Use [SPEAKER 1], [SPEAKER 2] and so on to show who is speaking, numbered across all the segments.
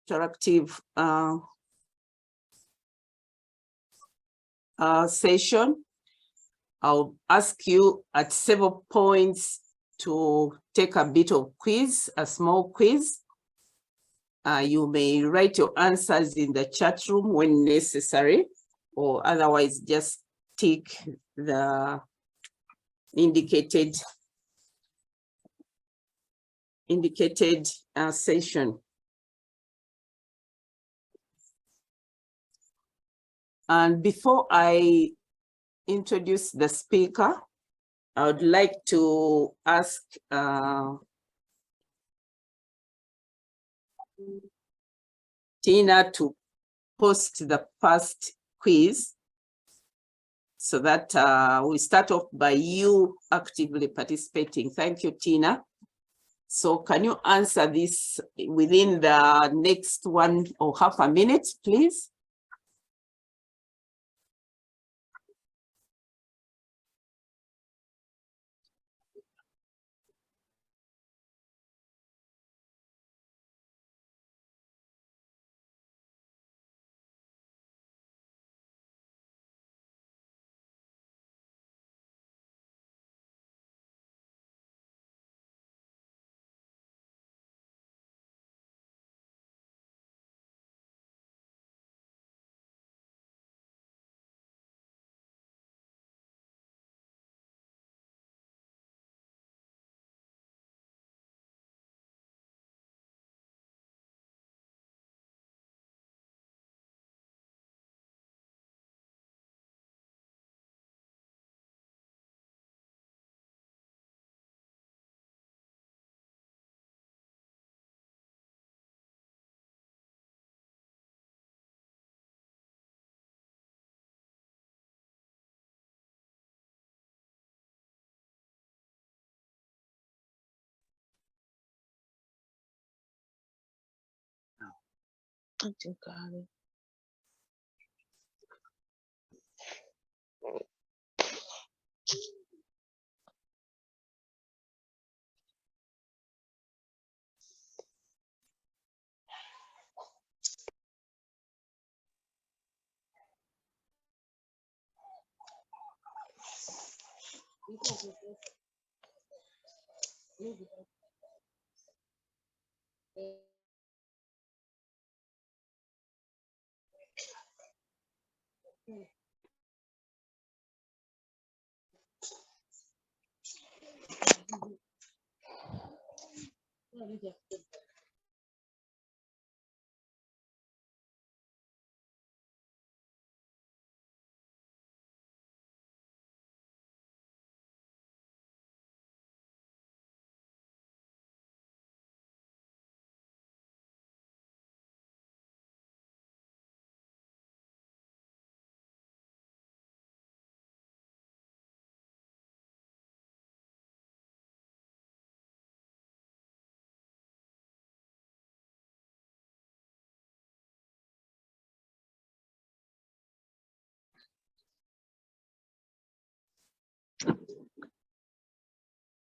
[SPEAKER 1] interactive session. I'll ask you at several points to take a bit of quiz, a small quiz. You may write your answers in the chat room when necessary, or otherwise just tick the indicated session. And before I introduce the speaker, I would like to ask Tina to post the first quiz so that we start off by you actively participating. Thank you, Tina. So can you answer this within the next 1 or half a minute, please?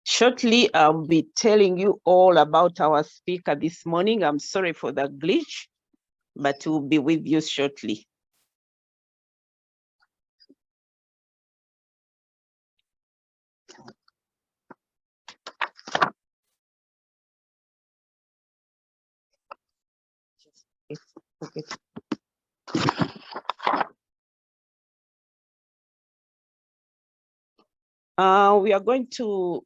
[SPEAKER 1] Shortly, I'll be telling you all about our speaker this morning. I'm sorry for the glitch, but we'll be with you shortly. Okay. We are going to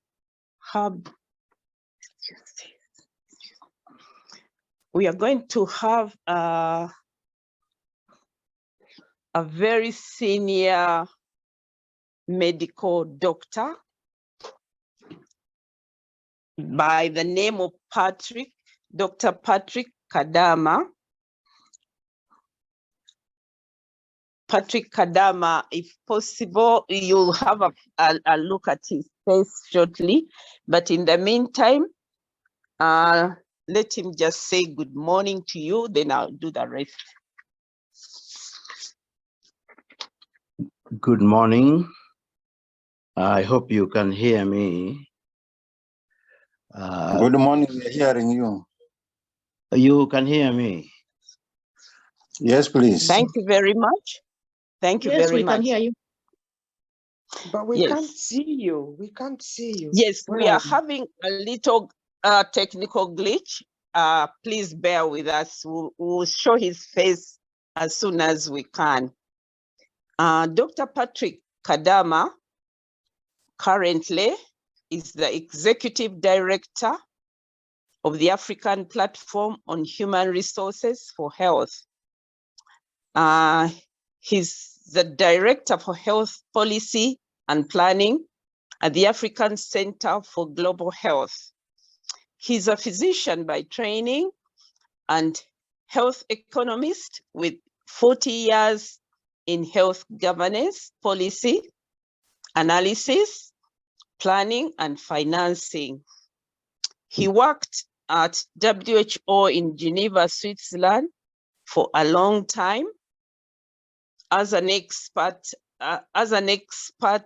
[SPEAKER 1] have a very senior medical doctor by the name of Dr. Patrick Kadama. Patrick Kadama, if possible, you'll have a look at his face shortly. But in the meantime, let him just say good morning to you, then I'll do the rest.
[SPEAKER 2] Good morning. I hope you can hear me.
[SPEAKER 3] Good morning, we're hearing you.
[SPEAKER 2] You can hear me?
[SPEAKER 3] Yes, please.
[SPEAKER 1] Thank you very much. Thank you very much.
[SPEAKER 4] Yes, we can hear you.
[SPEAKER 5] But we
[SPEAKER 1] Yes.
[SPEAKER 5] can't see you. We can't see you.
[SPEAKER 1] Yes,
[SPEAKER 5] Where
[SPEAKER 1] we are
[SPEAKER 5] you?
[SPEAKER 1] having a little technical glitch. Please bear with us. We'll show his face as soon as we can. Dr. Patrick Kadama currently is the Executive Director of the African Platform on Human Resources for Health. He's the Director for Health Policy and Planning at the African Center for Global Health. He's a physician by training and health economist with 40 years in health governance, policy, analysis, planning, and financing. He worked at WHO in Geneva, Switzerland for a long time as an expert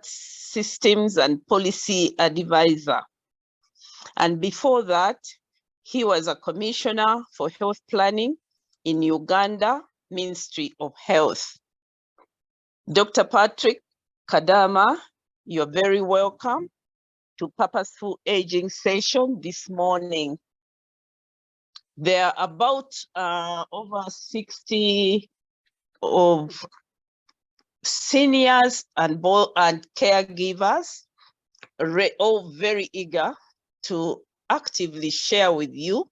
[SPEAKER 1] systems and policy advisor. And before that, he was a commissioner for health planning in Uganda Ministry of Health. Dr. Patrick Kadama, you're very welcome to Purposeful Aging session this morning. There are about over 60 of seniors and caregivers, all very eager to actively share with you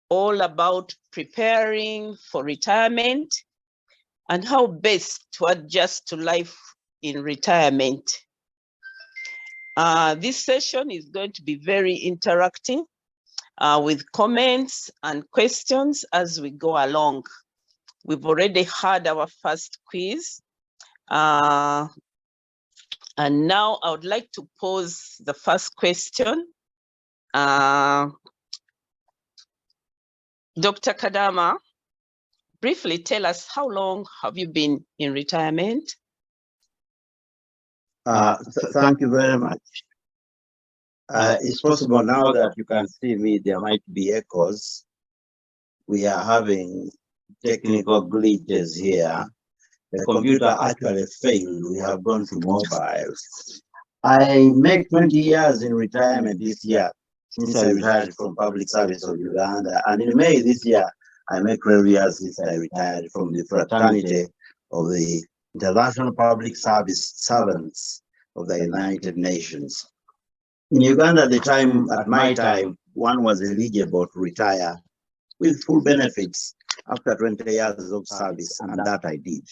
[SPEAKER 1] all about preparing for retirement and how best to adjust to life in retirement. This session is going to be very interactive with comments and questions as we go along. We've already had our first quiz. And now I would like to pose the first question. Dr. Kadama, briefly tell us, how long have you been in retirement?
[SPEAKER 2] Thank you very much. It's possible now that you can see me, there might be echoes. We are having technical glitches here. The computer actually failed. We have gone to mobiles. I make 20 years in retirement this year, since I retired from public service of Uganda. And in May this year, I make 12 years since I retired from the fraternity of the International Public Service Servants of the United Nations. In Uganda, at my time, one was eligible to retire with full benefits after 20 years of service, and that I did.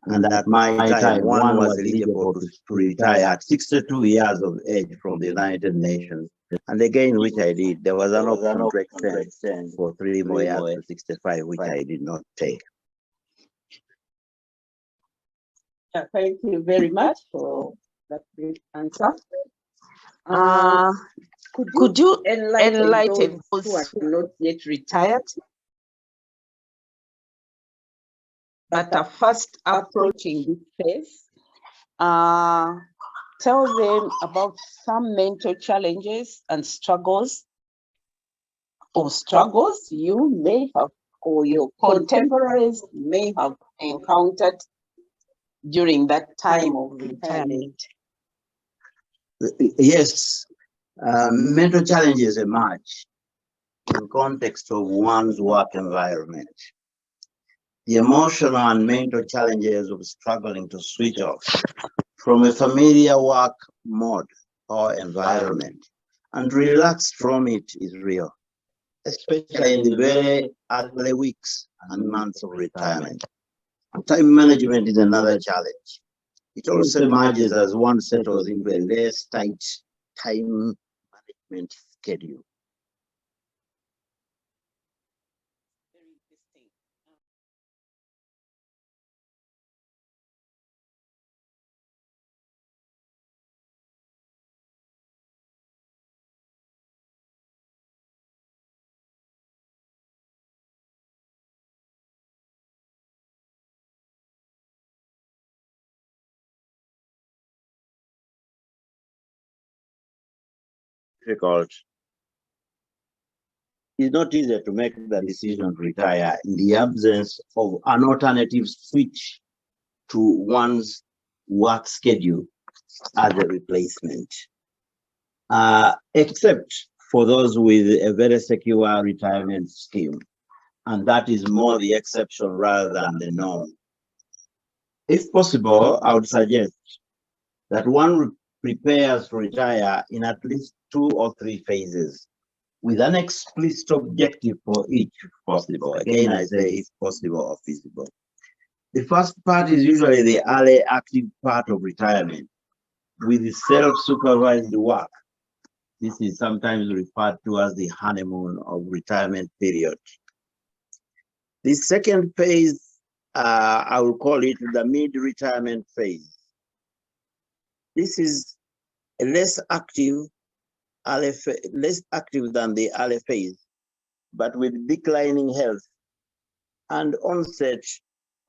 [SPEAKER 2] And at my time, one was eligible to retire at 62 years of age from the United Nations. And again, which I did, there was an option to extend for 3 more years to 65, which I did not take.
[SPEAKER 1] Yeah, thank you very much for that great answer. Could you enlighten those who are not yet retired, but are first approaching this phase? Tell them about some mental challenges and struggles you may have, or your contemporaries may have encountered during that time of retirement.
[SPEAKER 2] Yes, mental challenges emerge in context of one's work environment. The emotional and mental challenges of struggling to switch off from a familiar work mode or environment and relax from it is real, especially in the very early weeks and months of retirement. Time management is another challenge. It also emerges as one settles into a less tight time management schedule.
[SPEAKER 1] Very interesting.
[SPEAKER 2] Difficult. it's not easy to make the decision to retire in the absence of an alternative switch to one's work schedule as a replacement. Except for those with a very secure retirement scheme. And that is more the exception rather than the norm. If possible, I would suggest that one prepares to retire in at least 2 or 3 phases with an explicit objective for each, if possible. Again, I say if possible or feasible. The first part is usually the early active part of retirement with self-supervised work. This is sometimes referred to as the honeymoon of retirement period. The second phase, I will call it the mid-retirement phase. This is a less active than the early phase, but with declining health and onset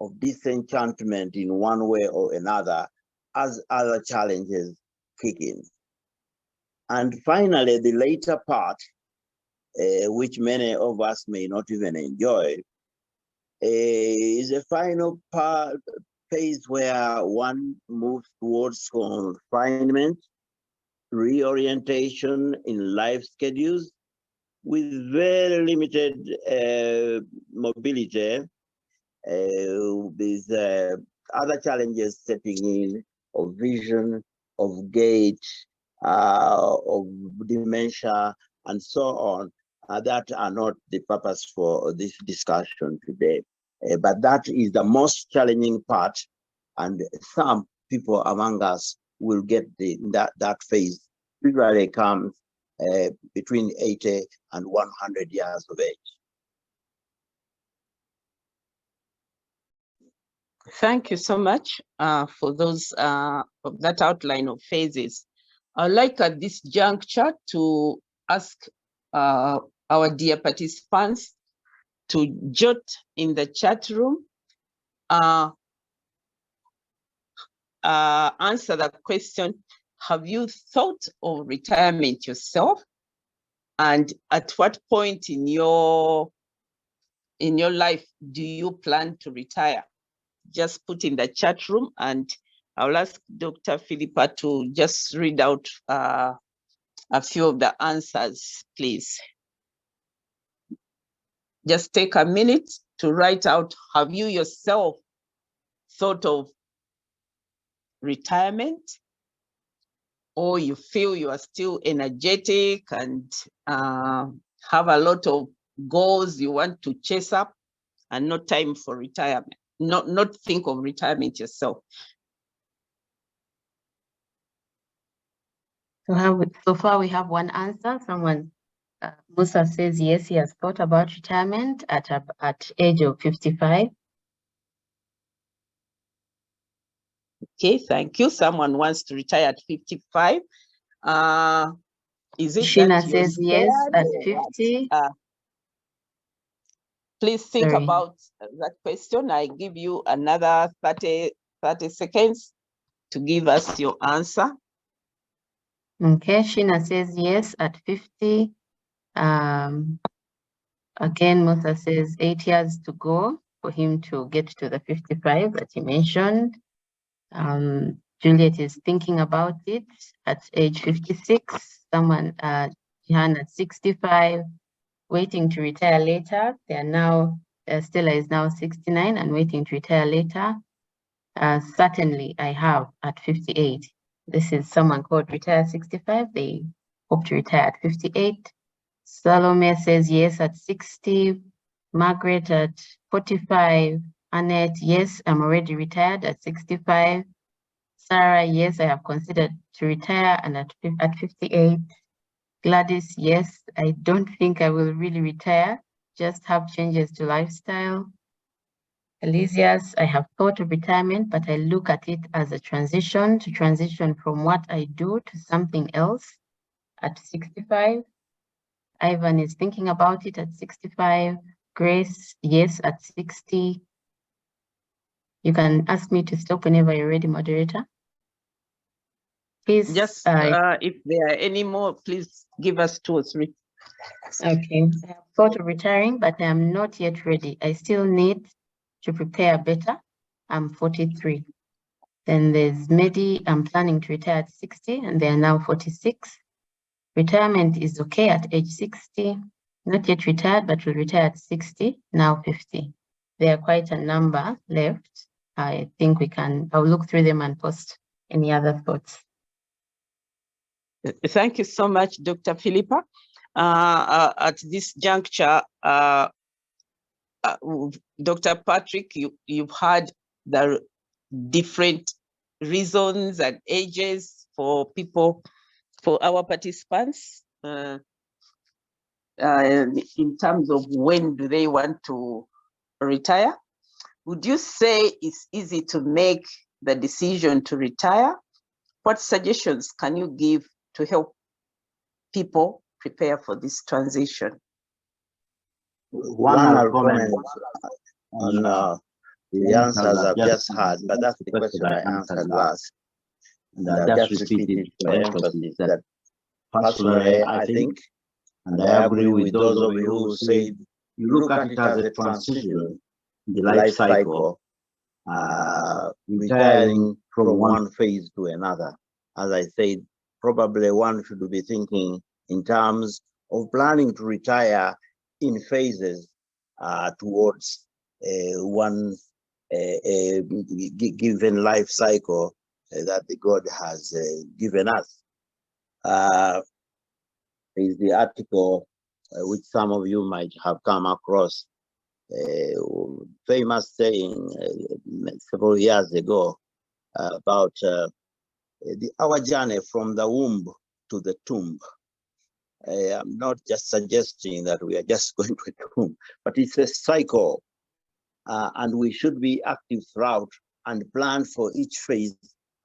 [SPEAKER 2] of disenchantment in one way or another as other challenges kick in. And finally, the later part, which many of us may not even enjoy, is a final phase where one moves towards confinement, reorientation in life schedules with very limited mobility, with other challenges setting in of vision, of gait, of dementia, and so on, that are not the purpose for this discussion today. But that is the most challenging part, and some people among us will get that phase. Usually comes between 80 and 100 years of age.
[SPEAKER 1] Thank you so much for those of that outline of phases. I'd like at this juncture to ask our dear participants to jot in the chat room, answer the question, have you thought of retirement yourself? And at what point in your life do you plan to retire? Just put in the chat room, and I'll ask Dr. Philippa to just read out a few of the answers, please. Just take a minute to write out, have you yourself thought of retirement? Or you feel you are still energetic and have a lot of goals you want to chase up and no time for retirement, not think of retirement yourself?
[SPEAKER 3] So far we have one answer. Someone, Musa says yes, he has thought about retirement at age of 55.
[SPEAKER 1] Okay, thank you. Someone wants to retire at 55. Is it
[SPEAKER 3] Sheena says yes at 50.
[SPEAKER 1] Please think
[SPEAKER 3] Sorry.
[SPEAKER 1] about that question. I give you another 30 seconds to give us your answer.
[SPEAKER 3] Okay, Sheena says yes at 50. Again, Musa says 8 years to go for him to get to the 55 that he mentioned. Juliet is thinking about it at age 56. Someone, Jihan at 65, waiting to retire later. They are now, Stella is now 69 and waiting to retire later. Certainly, I have at 58. This is someone called Retire 65. They hope to retire at 58. Salome says yes at 60. Margaret at 45. Annette, yes, I'm already retired at 65. Sarah, yes, I have considered to retire and at 58. Gladys, yes, I don't think I will really retire, just have changes to lifestyle. Elysius, I have thought of retirement, but I look at it as a transition from what I do to something else at 65. Ivan is thinking about it at 65. Grace, yes, at 60. You can ask me to stop whenever you're ready, moderator. Please.
[SPEAKER 1] Just if there are any more, please give us 2 or 3.
[SPEAKER 3] Okay, I have thought of retiring, but I am not yet ready. I still need to prepare better. I'm 43. Then there's Medi, I'm planning to retire at 60, and they are now 46. Retirement is okay at age 60. Not yet retired, but will retire at 60, now 50. There are quite a number left. I think I'll look through them and post any other thoughts.
[SPEAKER 1] Thank you so much, Dr. Philippa. At this juncture, Dr. Patrick, you've had the different reasons and ages for people, for our participants, in terms of when do they want to retire. Would you say it's easy to make the decision to retire? What suggestions can you give to help people prepare for this transition?
[SPEAKER 2] One I'll comment on the answers I've just had, but that's the question I answered last. And I'll just repeat it for emphasis that personally, I think, and I agree with those of you who say, you look at it as a transition in the life cycle, retiring from one phase to another. As I said, probably one should be thinking in terms of planning to retire in phases towards one given life cycle that the God has given us. Is the article which some of you might have come across, famous saying several years ago about our journey from the womb to the tomb. I'm not just suggesting that we are just going to a tomb, but it's a cycle, and we should be active throughout and plan for each phase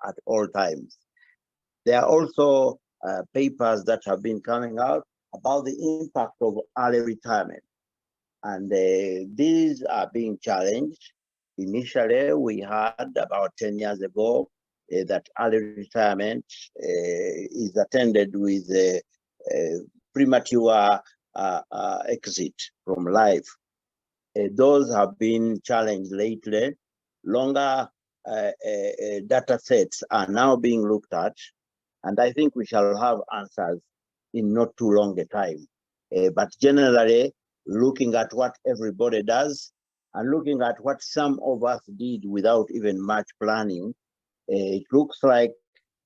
[SPEAKER 2] at all times. There are also papers that have been coming out about the impact of early retirement, and these are being challenged. Initially, we had about 10 years ago that early retirement is attended with premature exit from life. Those have been challenged lately. Longer data sets are now being looked at, and I think we shall have answers in not too long a time. But generally, looking at what everybody does and looking at what some of us did without even much planning, it looks like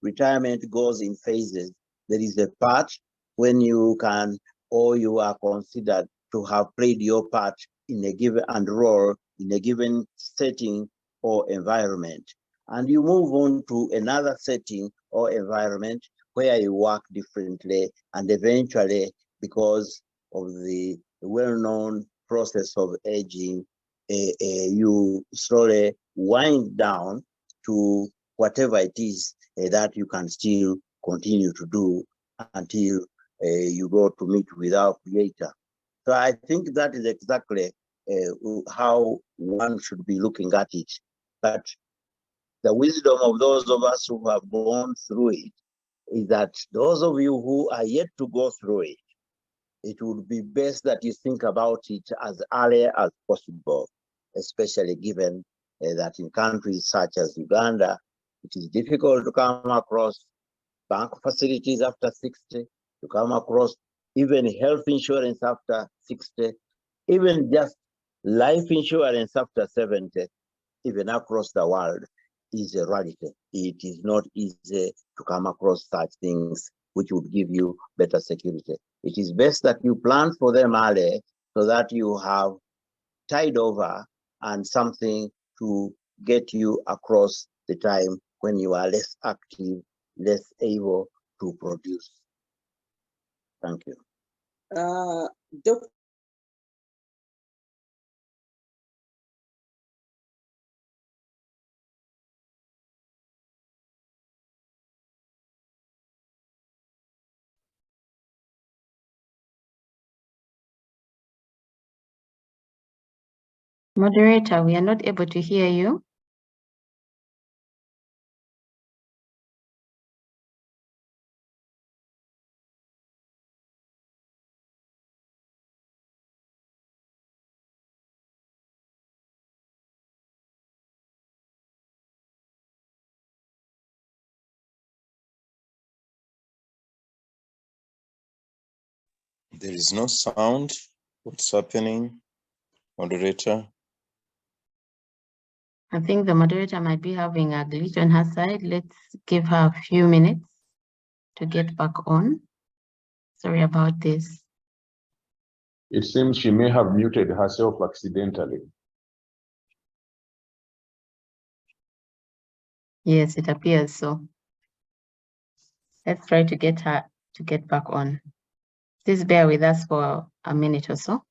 [SPEAKER 2] retirement goes in phases. There is a part when you can, or you are considered to have played your part in a given and role in a given setting or environment. And you move on to another setting or environment where you work differently, and eventually, because of the well-known process of aging, you slowly wind down to whatever it is that you can still continue to do until you go to meet with our Creator. So I think that is exactly how one should be looking at it. But the wisdom of those of us who have gone through it is that those of you who are yet to go through it, it would be best that you think about it as early as possible, especially given that in countries such as Uganda, it is difficult to come across bank facilities after 60, to come across even health insurance after 60, even just life insurance after 70, even across the world, is a rarity. It is not easy to come across such things which would give you better security. It is best that you plan for them early so that you have tide over and something to get you across the time when you are less active, less able to produce. Thank you.
[SPEAKER 1] Dr.
[SPEAKER 3] Moderator, we are not able to hear you.
[SPEAKER 4] There is no sound. What's happening, moderator?
[SPEAKER 3] I think the moderator might be having a glitch on her side. Let's give her a few minutes to get back on. Sorry about this.
[SPEAKER 6] It seems she may have muted herself accidentally.
[SPEAKER 3] Yes, it appears so. Let's try to get her to get back on. Please bear with us for a minute or so.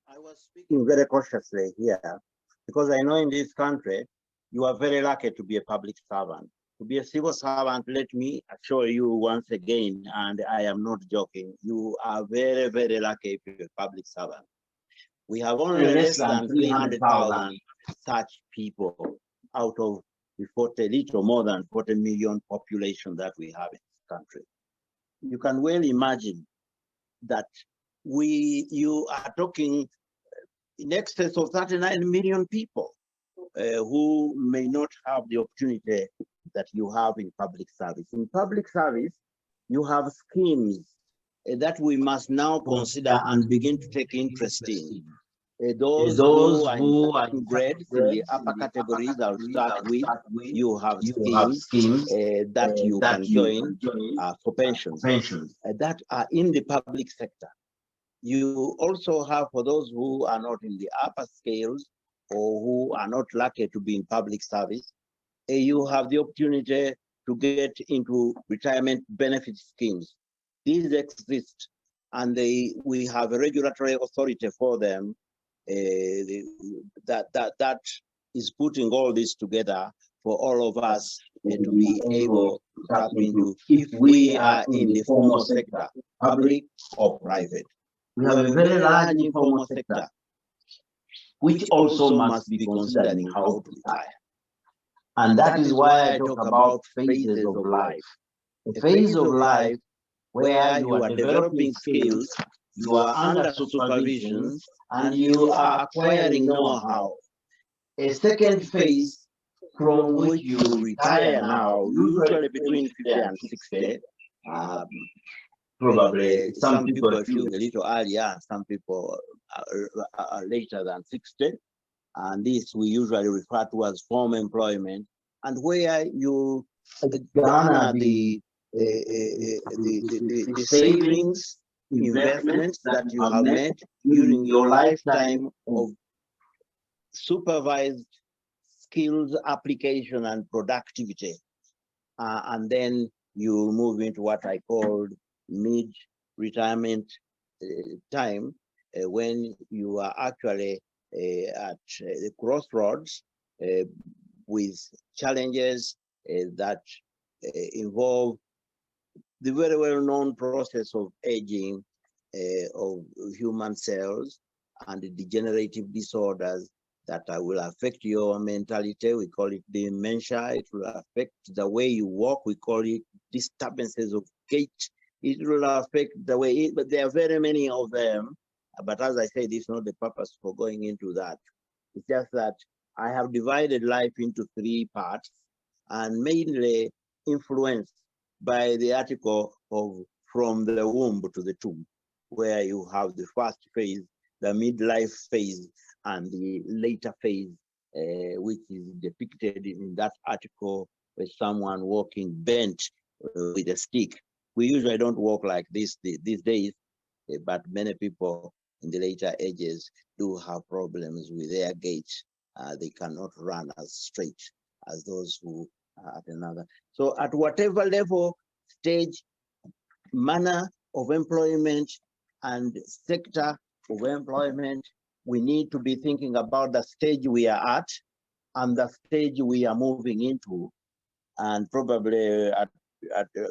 [SPEAKER 2] I was speaking very cautiously here because I know in this country, you are very lucky to be a public servant. To be a civil servant, let me assure you once again, and I am not joking, you are very, very lucky if you're a public servant. We have only less than 300,000 such people out of the 40, little more than 40 million population that we have in this country. You can well imagine that you are talking in excess of 39 million people who may not have the opportunity that you have in public service. In public service, you have schemes that we must now consider and begin to take interest in. Those who are in grades in the upper categories, I'll start with, you have schemes that you can join for pensions that are in the public sector. You also have, for those who are not in the upper scales or who are not lucky to be in public service, you have the opportunity to get into retirement benefit schemes. These exist, and we have a regulatory authority for them that is putting all this together for all of us to be able to tap into if we are in the formal sector, public or private. We have a very large informal sector, which also must be considered in how to retire. And that is why I talk about phases of life. A phase of life where you are developing skills, you are under supervision, and you are acquiring know-how. A second phase from which you retire now, usually between 50 and 60, probably some people are feeling a little earlier, and some people are later than 60. And this we usually refer to as formal employment, and where you garner the savings, investments that you have made during your lifetime of supervised skills application and productivity. And then you move into what I call mid-retirement time, when you are actually at the crossroads with challenges that involve the very well-known process of aging of human cells and the degenerative disorders that will affect your mentality. We call it dementia. It will affect the way you walk. We call it disturbances of gait. It will affect the way, but there are very many of them. But as I said, it's not the purpose for going into that. It's just that I have divided life into 3 parts, and mainly influenced by the article of From the Womb to the Tomb, where you have the first phase, the midlife phase, and the later phase, which is depicted in that article with someone walking bent with a stick. We usually don't walk like this these days, but many people in the later ages do have problems with their gait. They cannot run as straight as those who are at another. So at whatever level, stage, manner of employment, and sector of employment, we need to be thinking about the stage we are at and the stage we are moving into. And probably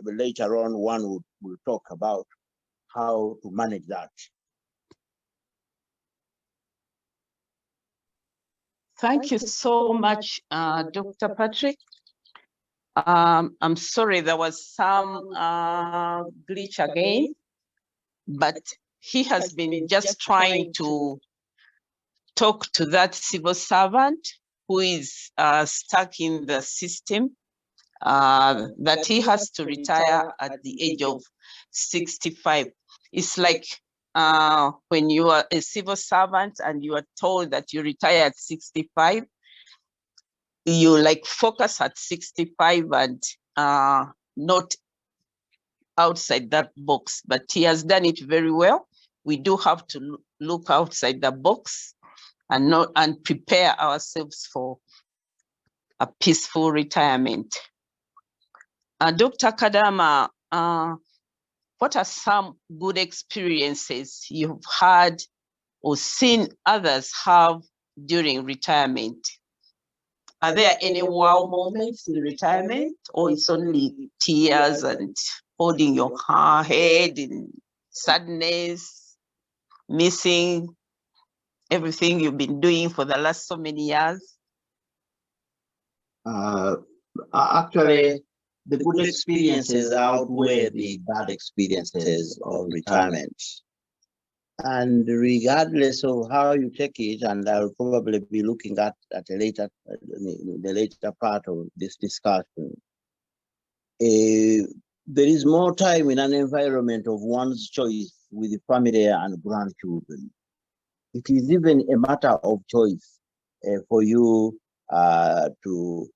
[SPEAKER 2] later on, one will talk about how to manage that.
[SPEAKER 1] Thank you so much, Dr. Patrick. I'm sorry there was some glitch again, but he has been just trying to talk to that civil servant who is stuck in the system, that he has to retire at the age of 65. It's like when you are a civil servant and you are told that you retire at 65, you like focus at 65 and not outside that box, but he has done it very well. We do have to look outside the box and prepare ourselves for a peaceful retirement. Dr. Kadama, what are some good experiences you've had or seen others have during retirement? Are there any wow moments in retirement, or it's only tears and holding your head in sadness, missing everything you've been doing for the last so many years?
[SPEAKER 2] Actually, the good experiences outweigh the bad experiences of retirement. And regardless of how you take it, and I'll probably be looking at the later part of this discussion, there is more time in an environment of one's choice with the family and grandchildren. It is even a matter of choice for you to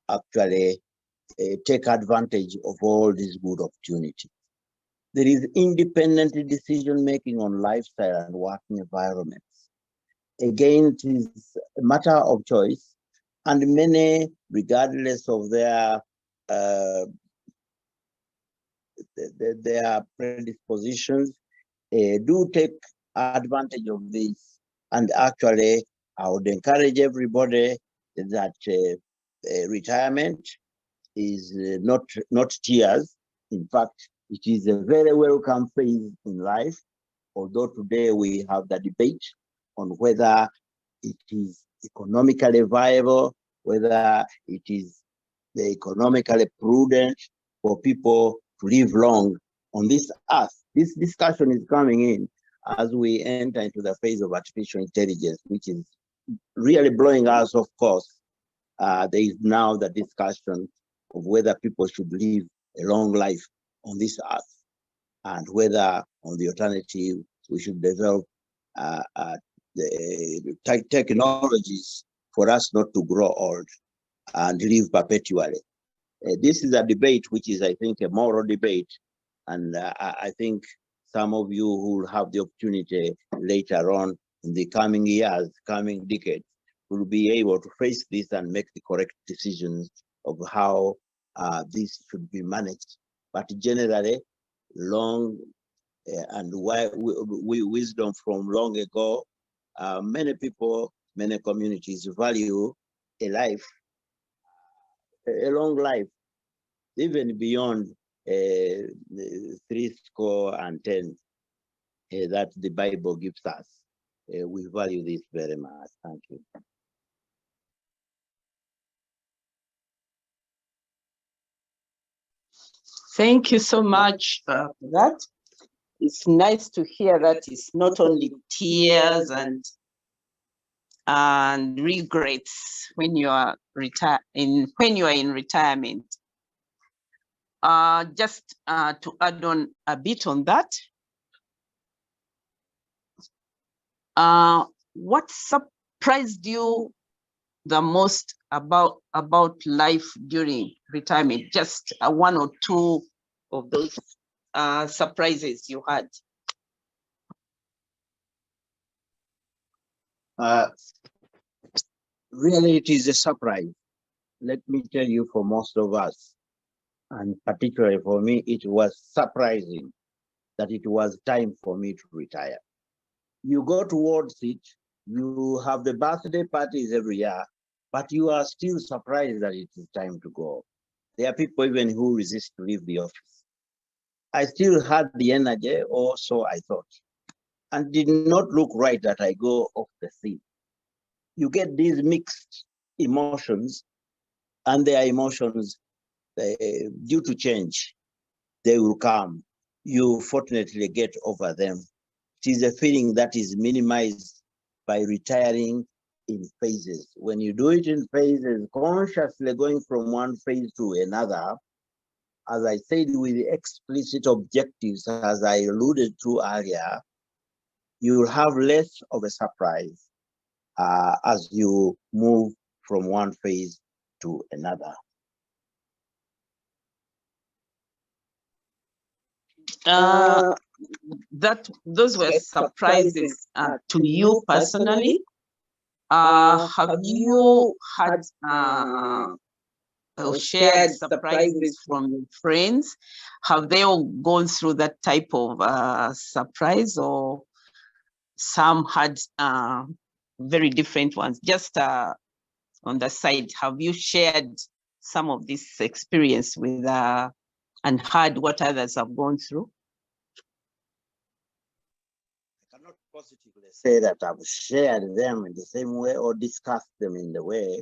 [SPEAKER 2] actually take advantage of all these good opportunities. There is independent decision-making on lifestyle and working environments. Again, it is a matter of choice, and many, regardless of their predispositions, do take advantage of this. And actually, I would encourage everybody that retirement is not tears. In fact, it is a very welcome phase in life, although today we have the debate on whether it is economically viable, whether it is economically prudent for people to live long on this earth. This discussion is coming in as we enter into the phase of artificial intelligence, which is really blowing us off course. There is now the discussion of whether people should live a long life on this earth, and whether, on the alternative, we should develop the technologies for us not to grow old and live perpetually. This is a debate which is, I think, a moral debate, and I think some of you who will have the opportunity later on in the coming years, coming decades, will be able to face this and make the correct decisions of how this should be managed. But generally, long and wisdom from long ago, many people, many communities value a life, a long life, even beyond 70 that the Bible gives us. We value this very much. Thank you.
[SPEAKER 1] Thank you so much for that. It's nice to hear that it's not only tears and regrets when you are in retirement. Just to add on a bit on that, what surprised you the most about life during retirement? Just one or two of those surprises you had.
[SPEAKER 2] Really, it is a surprise. Let me tell you, for most of us, and particularly for me, it was surprising that it was time for me to retire. You go towards it, you have the birthday parties every year, but you are still surprised that it is time to go. There are people even who resist to leave the office. I still had the energy, or so I thought, and did not look right that I go off the scene. You get these mixed emotions, and their emotions, due to change, they will come. You fortunately get over them. It is a feeling that is minimized by retiring in phases. When you do it in phases, consciously going from one phase to another, as I said, with explicit objectives, as I alluded to earlier, you will have less of a surprise as you move from one phase to another.
[SPEAKER 1] Those were surprises to you personally. Have you had or shared surprises from your friends? Have they all gone through that type of surprise, or some had very different ones? Just on the side, have you shared some of this experience with and heard what others have gone through?
[SPEAKER 2] I cannot positively say that I've shared them in the same way or discussed them in the way,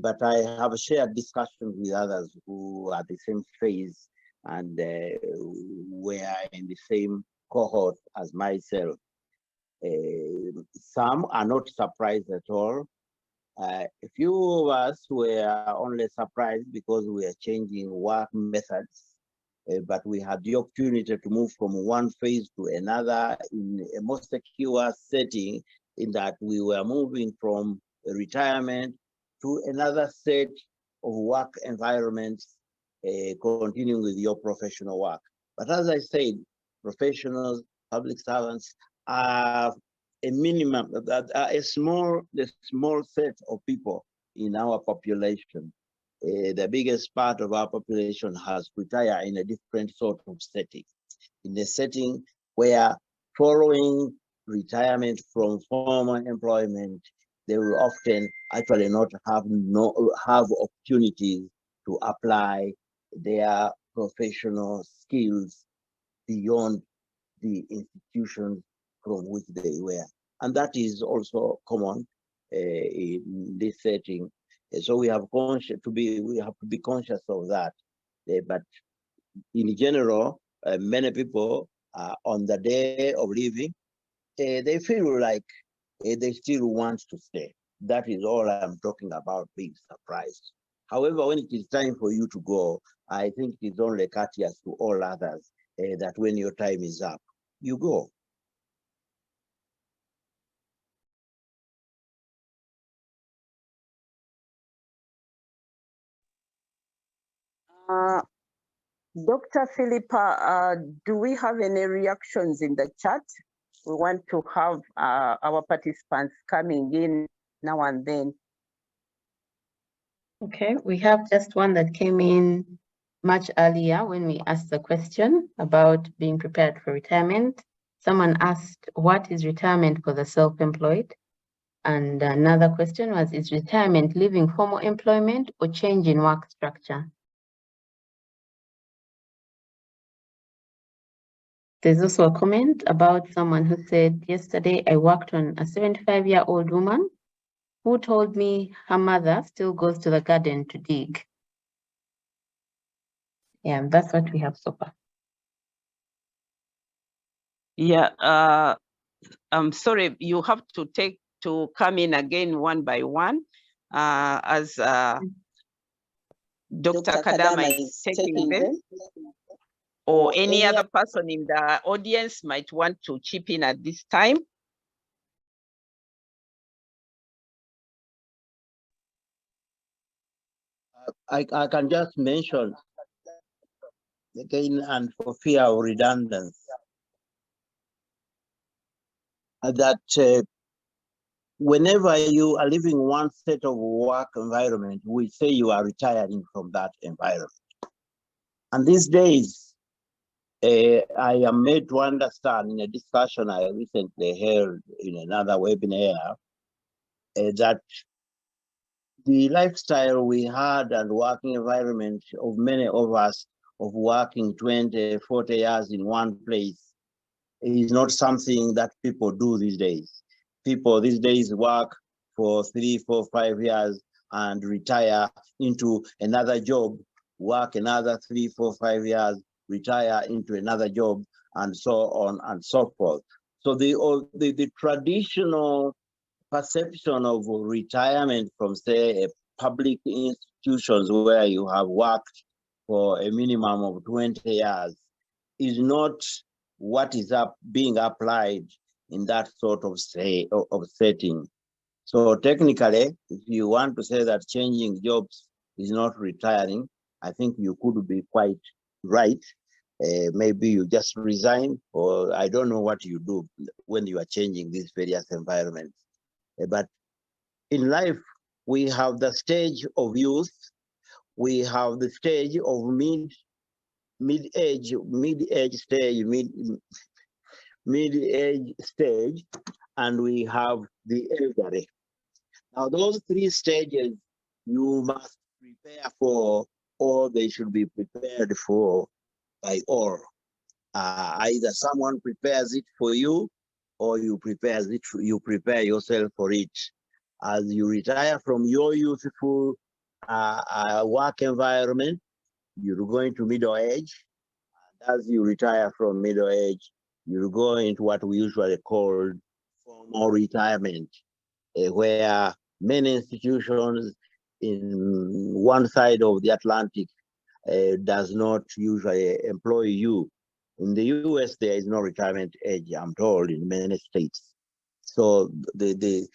[SPEAKER 2] but I have shared discussions with others who are the same phase and were in the same cohort as myself. Some are not surprised at all. A few of us were only surprised because we are changing work methods, but we had the opportunity to move from one phase to another in a more secure setting, in that we were moving from retirement to another set of work environments, continuing with your professional work. But as I said, professionals, public servants are a minimum, a small set of people in our population. The biggest part of our population has retired in a different sort of setting, in a setting where, following retirement from former employment, they will often actually not have opportunities to apply their professional skills beyond the institutions from which they were. And that is also common in this setting. So we have to be conscious of that. But in general, many people on the day of leaving, they feel like they still want to stay. That is all I'm talking about, being surprised. However, when it is time for you to go, I think it is only courteous to all others that when your time is up, you go.
[SPEAKER 5] Dr. Philippa, do we have any reactions in the chat? We want to have our participants coming in now and then.
[SPEAKER 3] Okay, we have just one that came in much earlier when we asked the question about being prepared for retirement. Someone asked, what is retirement for the self-employed? And another question was, is retirement leaving formal employment or change in work structure? There's also a comment about someone who said, yesterday I worked on a 75-year-old woman who told me her mother still goes to the garden to dig. Yeah, that's what we have so far.
[SPEAKER 1] Yeah, I'm sorry, you have to come in again one by one, as Dr. Kadama is taking them, or any other person in the audience might want to chip in at this time.
[SPEAKER 2] I can just mention again, and for fear of redundancy, that whenever you are living one set of work environment, we say you are retiring from that environment. And these days, I am made to understand in a discussion I recently held in another webinar that the lifestyle we had and working environment of many of us of working 20, 40 years in one place is not something that people do these days. People these days work for 3, 4, 5 years and retire into another job, work another 3, 4, 5 years, retire into another job, and so on and so forth. So the traditional perception of retirement from, say, public institutions where you have worked for a minimum of 20 years is not what is being applied in that sort of setting. So technically, if you want to say that changing jobs is not retiring, I think you could be quite right. Maybe you just resign, or I don't know what you do when you are changing these various environments. But in life, we have the stage of youth, we have the stage of mid-age stage, and we have the elderly. Now, those three stages you must prepare for, or they should be prepared for by all. Either someone prepares it for you, or you prepare yourself for it. As you retire from your youthful work environment, you're going to middle age. And as you retire from middle age, you go into what we usually call formal retirement, where many institutions in one side of the Atlantic does not usually employ you. In the US, there is no retirement age, I'm told, in many states. So the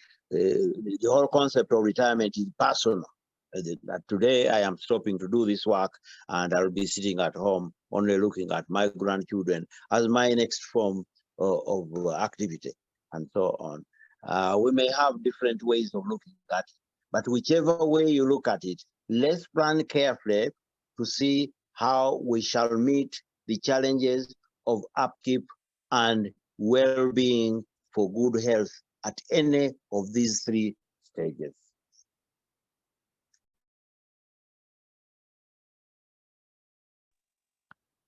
[SPEAKER 2] whole concept of retirement is personal. That today I am stopping to do this work, and I'll be sitting at home only looking at my grandchildren as my next form of activity, and so on. We may have different ways of looking at it, but whichever way you look at it, let's plan carefully to see how we shall meet the challenges of upkeep and well-being for good health at any of these three stages.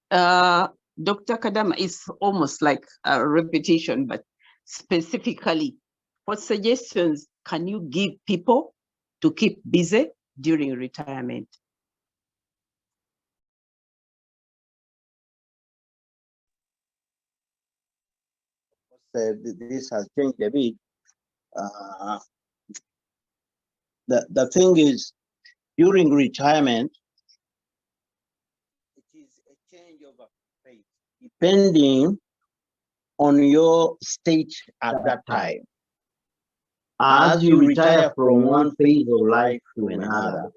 [SPEAKER 1] Dr. Kadama, it's almost like a repetition, but specifically, what suggestions can you give people to keep busy during retirement?
[SPEAKER 2] This has changed a bit. The thing is, during retirement, it is a change of phase, depending on your state at that time. As you retire from one phase of life to another,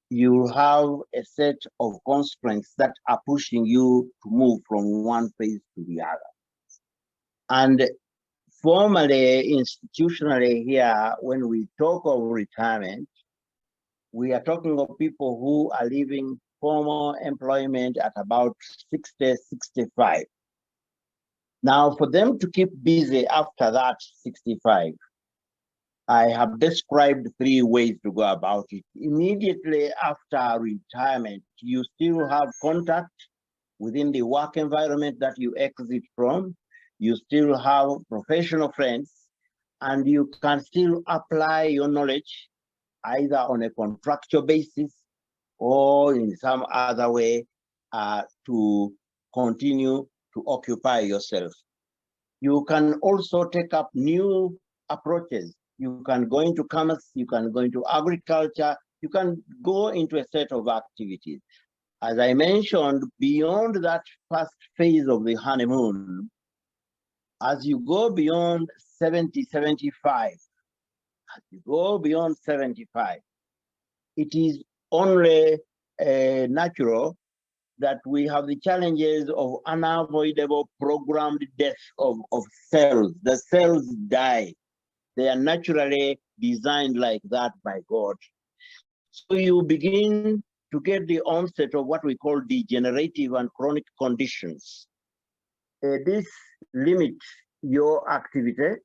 [SPEAKER 2] you have a set of constraints that are pushing you to move from one phase to the other. And formally, institutionally here, when we talk of retirement, we are talking of people who are leaving formal employment at about 60, 65. Now, for them to keep busy after that 65, I have described three ways to go about it. Immediately after retirement, you still have contact within the work environment that you exit from. You still have professional friends, and you can still apply your knowledge either on a contractual basis or in some other way to continue to occupy yourself. You can also take up new approaches. You can go into commerce, you can go into agriculture, you can go into a set of activities. As I mentioned, beyond that first phase of the honeymoon, as you go beyond 70, 75, as you go beyond 75, it is only natural that we have the challenges of unavoidable programmed death of cells. The cells die. They are naturally designed like that by God. So you begin to get the onset of what we call degenerative and chronic conditions. This limits your activity.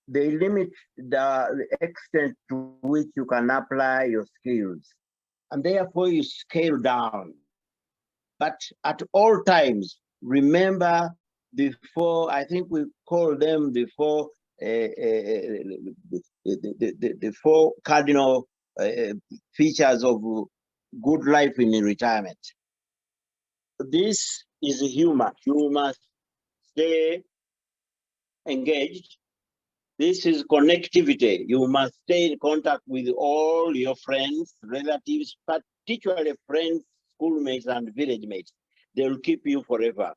[SPEAKER 2] They limit the extent to which you can apply your skills. And therefore you scale down. But at all times, remember the four, I think we call them the four, the four cardinal features of good life in retirement. This is humor. You must stay engaged. This is connectivity. You must stay in contact with all your friends, relatives, particularly friends, schoolmates, and village mates. They will keep you forever.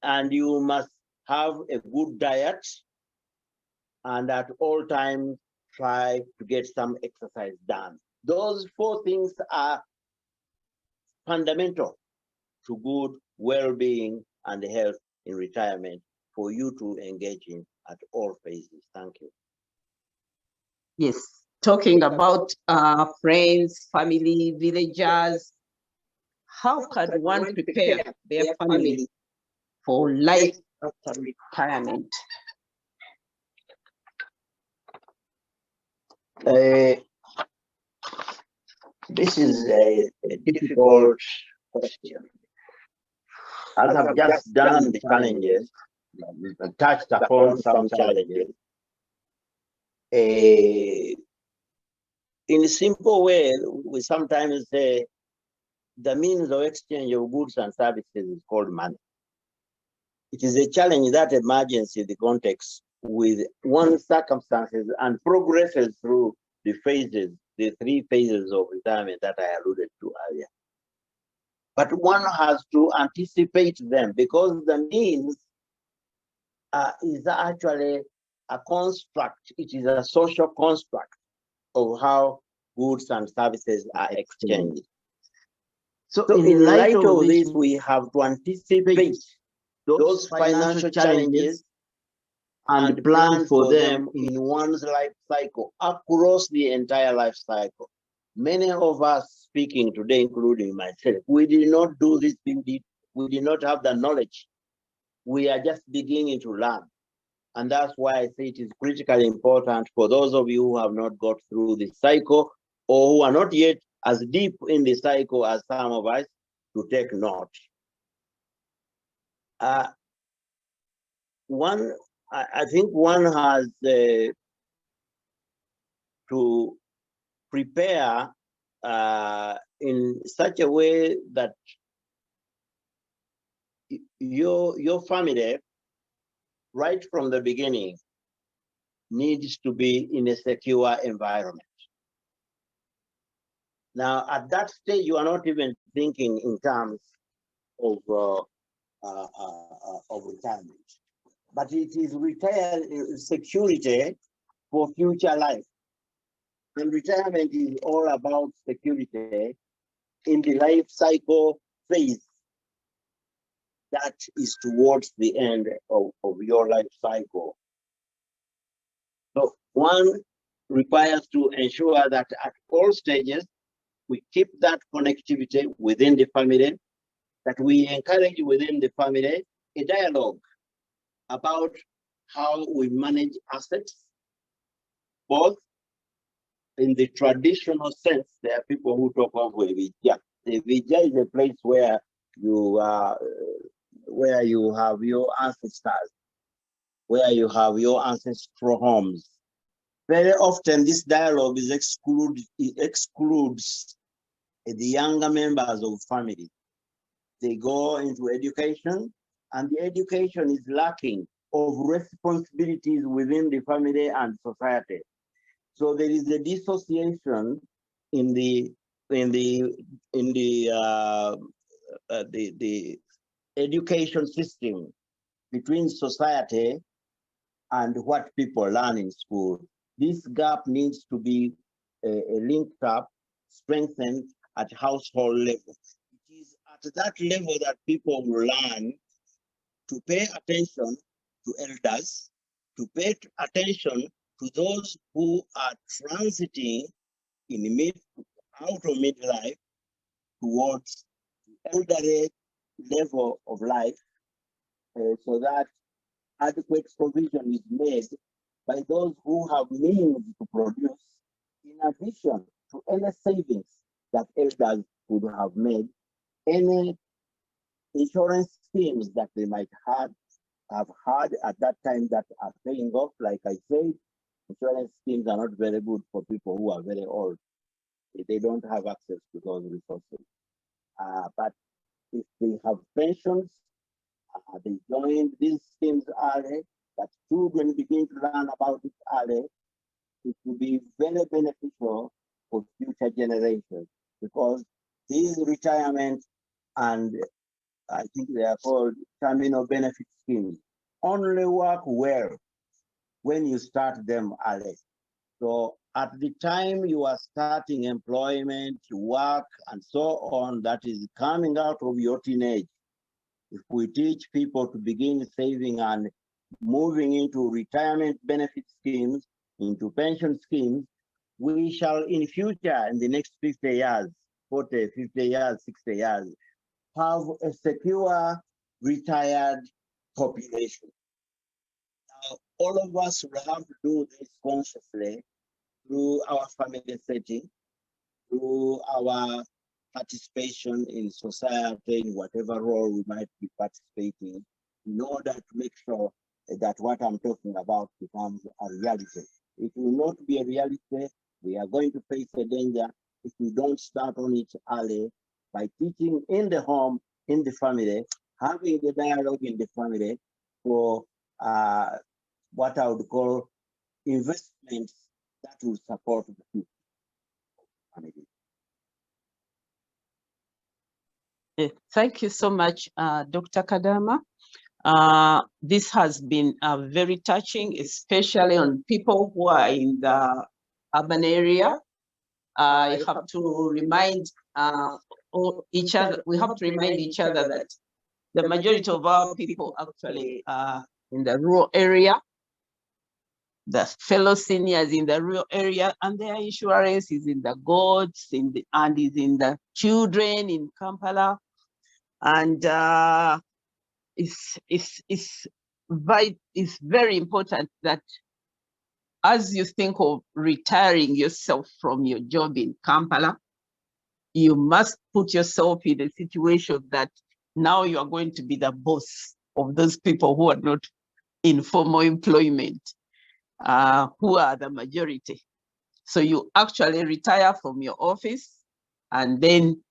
[SPEAKER 2] And you must have a good diet, and at all times try to get some exercise done. Those 4 things are fundamental to good well-being and health in retirement for you to engage in at all phases. Thank you.
[SPEAKER 1] Yes, talking about friends, family, villagers, how can one prepare their family for life after retirement?
[SPEAKER 2] This is a difficult question. As I've just done the challenges, touched upon some challenges, in a simple way, we sometimes say the means of exchange of goods and services is called money. It is a challenge that emerges in the context with one's circumstances and progresses through the phases, the 3 phases of retirement that I alluded to earlier. But one has to anticipate them, because the means is actually a construct. It is a social construct of how goods and services are exchanged. So in light of this, we have to anticipate those financial challenges and plan for them in one's life cycle, across the entire life cycle. Many of us speaking today, including myself, we did not do this, we did not have the knowledge. We are just beginning to learn. And that's why I say it is critically important for those of you who have not got through the cycle, or who are not yet as deep in the cycle as some of us, to take note. I think one has to prepare in such a way that your family, right from the beginning, needs to be in a secure environment. Now, at that stage, you are not even thinking in terms of retirement, but it is security for future life. And retirement is all about security in the life cycle phase that is towards the end of your life cycle. So one requires to ensure that at all stages, we keep that connectivity within the family, that we encourage within the family a dialogue about how we manage assets, both in the traditional sense. There are people who talk of Vijaya. The Vijaya is a place where you have your ancestors, where you have your ancestral homes. Very often, this dialogue excludes the younger members of family. They go into education, and the education is lacking of responsibilities within the family and society. So there is a dissociation in the education system between society and what people learn in school. This gap needs to be linked up, strengthened at household level. It is at that level that people will learn to pay attention to elders, to pay attention to those who are transiting out of midlife towards the elderly level of life, so that adequate provision is made by those who have means to produce, in addition to any savings that elders would have made, any insurance schemes that they might have had at that time that are paying off. Like I said, insurance schemes are not very good for people who are very old. They don't have access to those resources. But if they have pensions, they join these schemes early, that children begin to learn about it early, it will be very beneficial for future generations, because these retirement and I think they are called terminal benefit schemes only work well when you start them early. So at the time you are starting employment, work, and so on, that is coming out of your teenage, if we teach people to begin saving and moving into retirement benefit schemes, into pension schemes, we shall in future, in the next 50 years, 40, 50 years, 60 years, have a secure retired population. Now, all of us will have to do this consciously through our family setting, through our participation in society, in whatever role we might be participating, in order to make sure that what I'm talking about becomes a reality. It will not be a reality. We are going to face a danger if we don't start on it early by teaching in the home, in the family, having the dialogue in the family for what I would call investments that will support the future family.
[SPEAKER 1] Thank you so much, Dr. Kadama. This has been very touching, especially on people who are in the urban area. I have to remind each other, we have to remind each other that the majority of our people actually are in the rural area. The fellow seniors in the rural area, and their insurance is in the goats, and is in the children in Kampala. And it's very important that as you think of retiring yourself from your job in Kampala, you must put yourself in a situation that now you are going to be the boss of those people who are not in formal employment, who are the majority. So you actually retire from your office, and then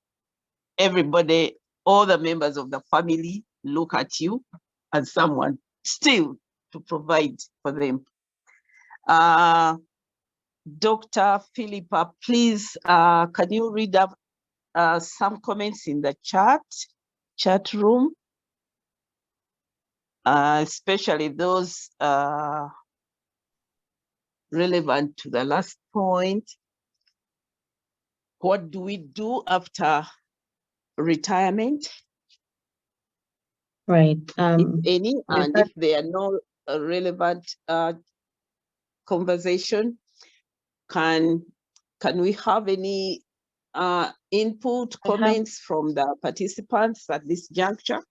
[SPEAKER 1] everybody, all the members of the family look at you as someone still to provide for them. Dr. Philippa, please, can you read up some comments in the chat room, especially those relevant to the last point? What do we do after retirement?
[SPEAKER 3] Right.
[SPEAKER 1] If any, and if there are no relevant conversation, can we have any input, comments from the participants at this juncture?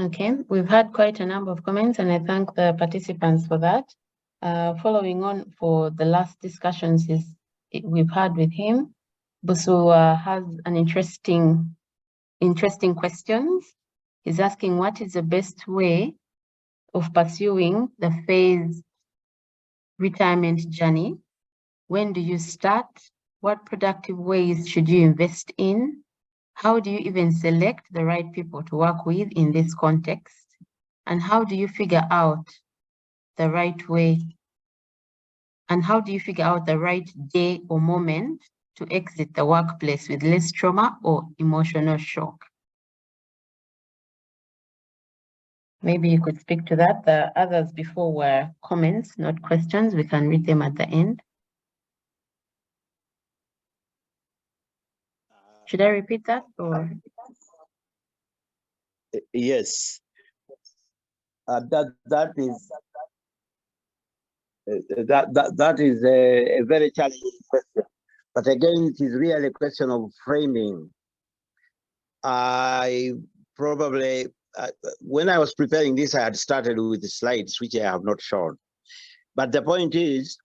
[SPEAKER 3] Okay, we've had quite a number of comments, and I thank the participants for that. Following on for the last discussions we've had with him, Busu has an interesting questions. He's asking, what is the best way of pursuing the phased retirement journey? When do you start? What productive ways should you invest in? How do you even select the right people to work with in this context? And how do you figure out the right way? And how do you figure out the right day or moment to exit the workplace with less trauma or emotional shock? Maybe you could speak to that. The others before were comments, not questions. We can read them at the end. Should I repeat that or?
[SPEAKER 2] Yes. That is a very challenging question. But again, it is really a question of framing. I probably, when I was preparing this, I had started with the slides, which I have not shown. But the point is,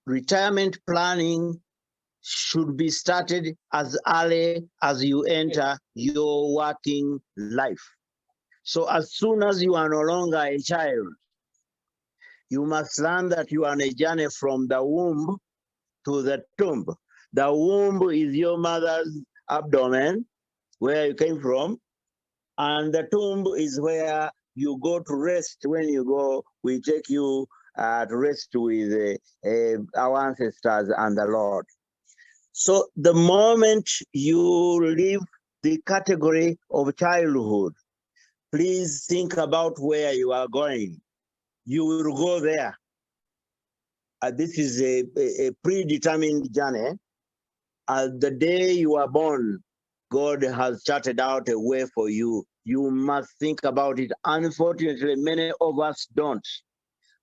[SPEAKER 2] retirement planning should be started as early as you enter your working life. So as soon as you are no longer a child, you must learn that you are on a journey from the womb to the tomb. The womb is your mother's abdomen, where you came from, and the tomb is where you go to rest. When you go, we take you to rest with our ancestors and the Lord. So the moment you leave the category of childhood, please think about where you are going. You will go there. This is a predetermined journey. The day you are born, God has charted out a way for you. You must think about it. Unfortunately, many of us don't.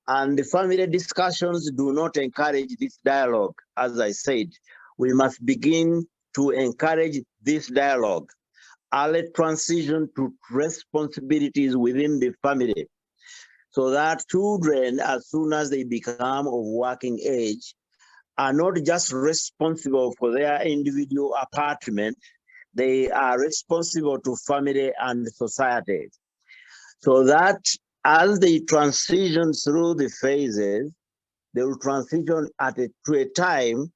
[SPEAKER 2] And the family discussions do not encourage this dialogue. As I said, we must begin to encourage this dialogue. Early transition to responsibilities within the family, so that children, as soon as they become of working age, are not just responsible for their individual apartment, they are responsible to family and society. So that as they transition through the phases, they will transition to a time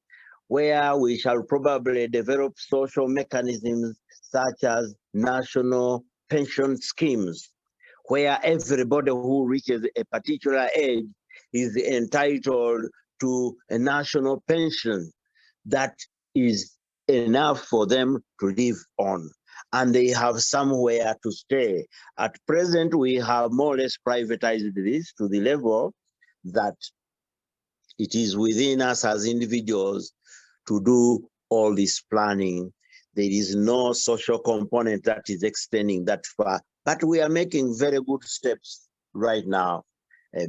[SPEAKER 2] where we shall probably develop social mechanisms such as national pension schemes, where everybody who reaches a particular age is entitled to a national pension that is enough for them to live on, and they have somewhere to stay. At present, we have more or less privatized this to the level that it is within us as individuals to do all this planning. There is no social component that is extending that far, but we are making very good steps right now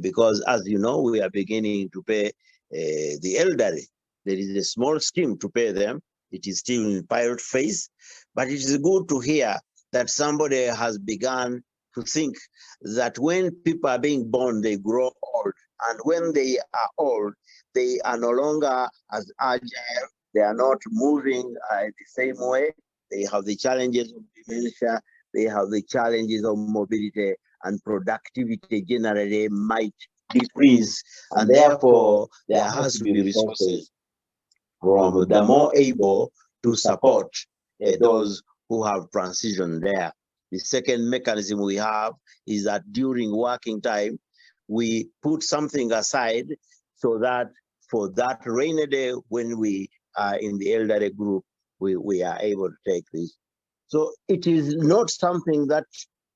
[SPEAKER 2] because, as you know, we are beginning to pay the elderly. There is a small scheme to pay them. It is still in pilot phase, but it is good to hear that somebody has begun to think that when people are being born, they grow old. And when they are old, they are no longer as agile. They are not moving the same way. They have the challenges of dementia. They have the challenges of mobility, and productivity generally might decrease. And therefore, there has to be resources from the more able to support those who have transitioned there. The second mechanism we have is that during working time, we put something aside so that for that rainy day when we are in the elderly group, we are able to take this. So it is not something that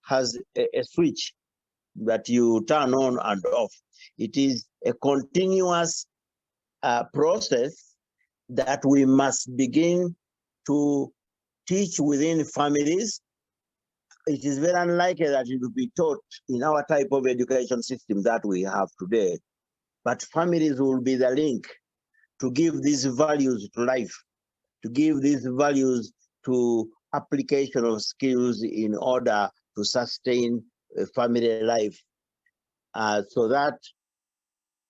[SPEAKER 2] has a switch that you turn on and off. It is a continuous process that we must begin to teach within families. It is very unlikely that it will be taught in our type of education system that we have today, but families will be the link to give these values to life, to give these values to application of skills in order to sustain a family life, so that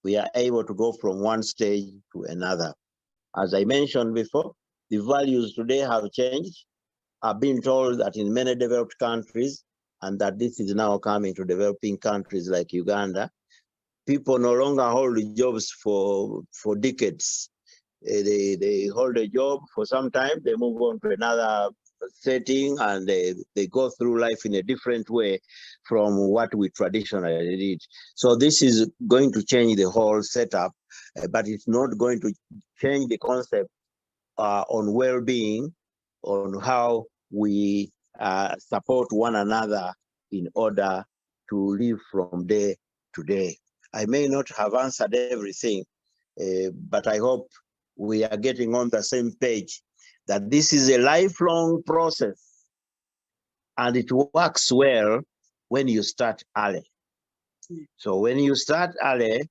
[SPEAKER 2] we are able to go from one stage to another. As I mentioned before, the values today have changed. I've been told that in many developed countries, and that this is now coming to developing countries like Uganda, people no longer hold jobs for decades. They hold a job for some time, they move on to another setting, and they go through life in a different way from what we traditionally did. So this is going to change the whole setup, but it's not going to change the concept on well-being, on how we support one another in order to live from day to day. I may not have answered everything, but I hope we are getting on the same page that this is a lifelong process, and it works well when you start early. So when you start early,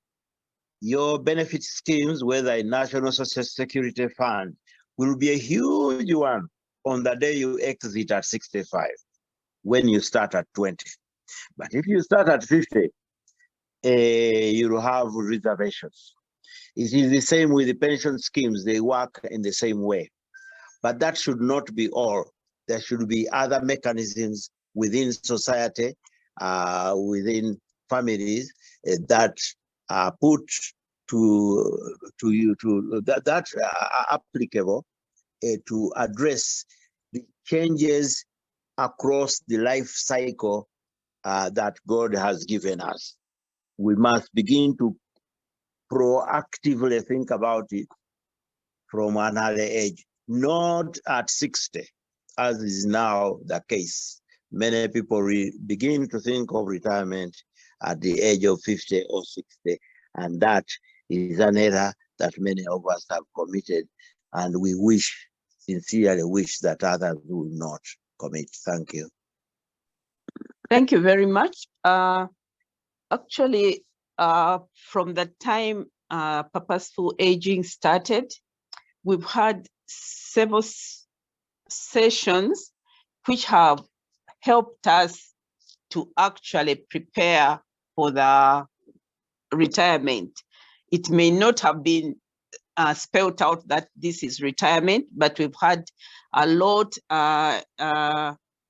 [SPEAKER 2] your benefit schemes, whether in National Social Security Fund, will be a huge one on the day you exit at 65, when you start at 20. But if you start at 50, you'll have reservations. It is the same with the pension schemes. They work in the same way. But that should not be all. There should be other mechanisms within society, within families, that are put to you, to that are applicable to address the changes across the life cycle that God has given us. We must begin to proactively think about it from an early age, not at 60, as is now the case. Many people begin to think of retirement at the age of 50 or 60, and that is an error that many of us have committed, and we sincerely wish that others will not commit. Thank you.
[SPEAKER 1] Thank you very much. Actually, from the time Purposeful Aging started, we've had several sessions which have helped us to actually prepare for the retirement. It may not have been spelled out that this is retirement, but we've had a lot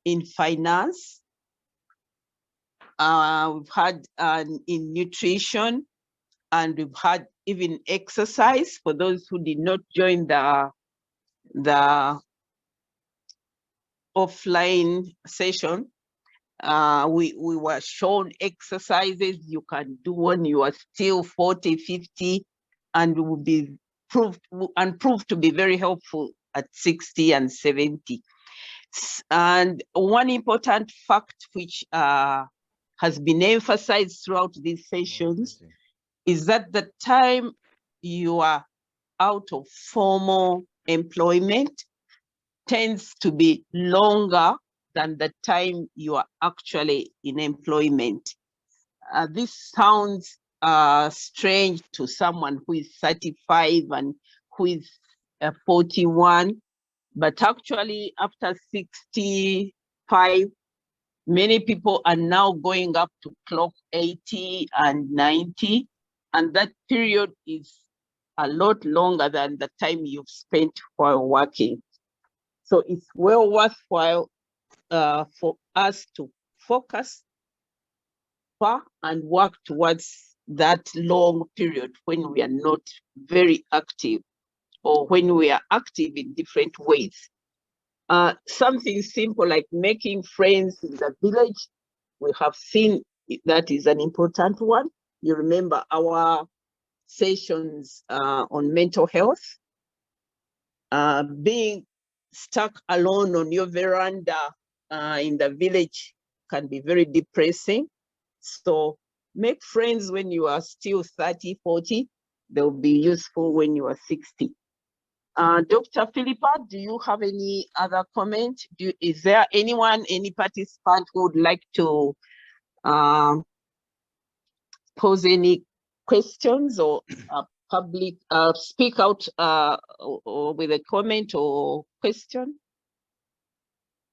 [SPEAKER 1] in finance. We've had in nutrition, and we've had even exercise for those who did not join the offline session. We were shown exercises you can do when you are still 40, 50, and will be proved to be very helpful at 60 and 70. And one important fact which has been emphasized throughout these sessions is that the time you are out of formal employment tends to be longer than the time you are actually in employment. This sounds strange to someone who is 35 and who is 41, but actually after 65, many people are now going up to clock 80 and 90, and that period is a lot longer than the time you've spent while working. So it's well worthwhile for us to focus and work towards that long period when we are not very active, or when we are active in different ways. Something simple like making friends in the village, we have seen that is an important one. You remember our sessions on mental health. Being stuck alone on your veranda in the village can be very depressing. So make friends when you are still 30, 40. They'll be useful when you are 60. Dr. Philippa, do you have any other comment? Is there anyone, any participant who would like to pose any questions or public speak out or with a comment or question?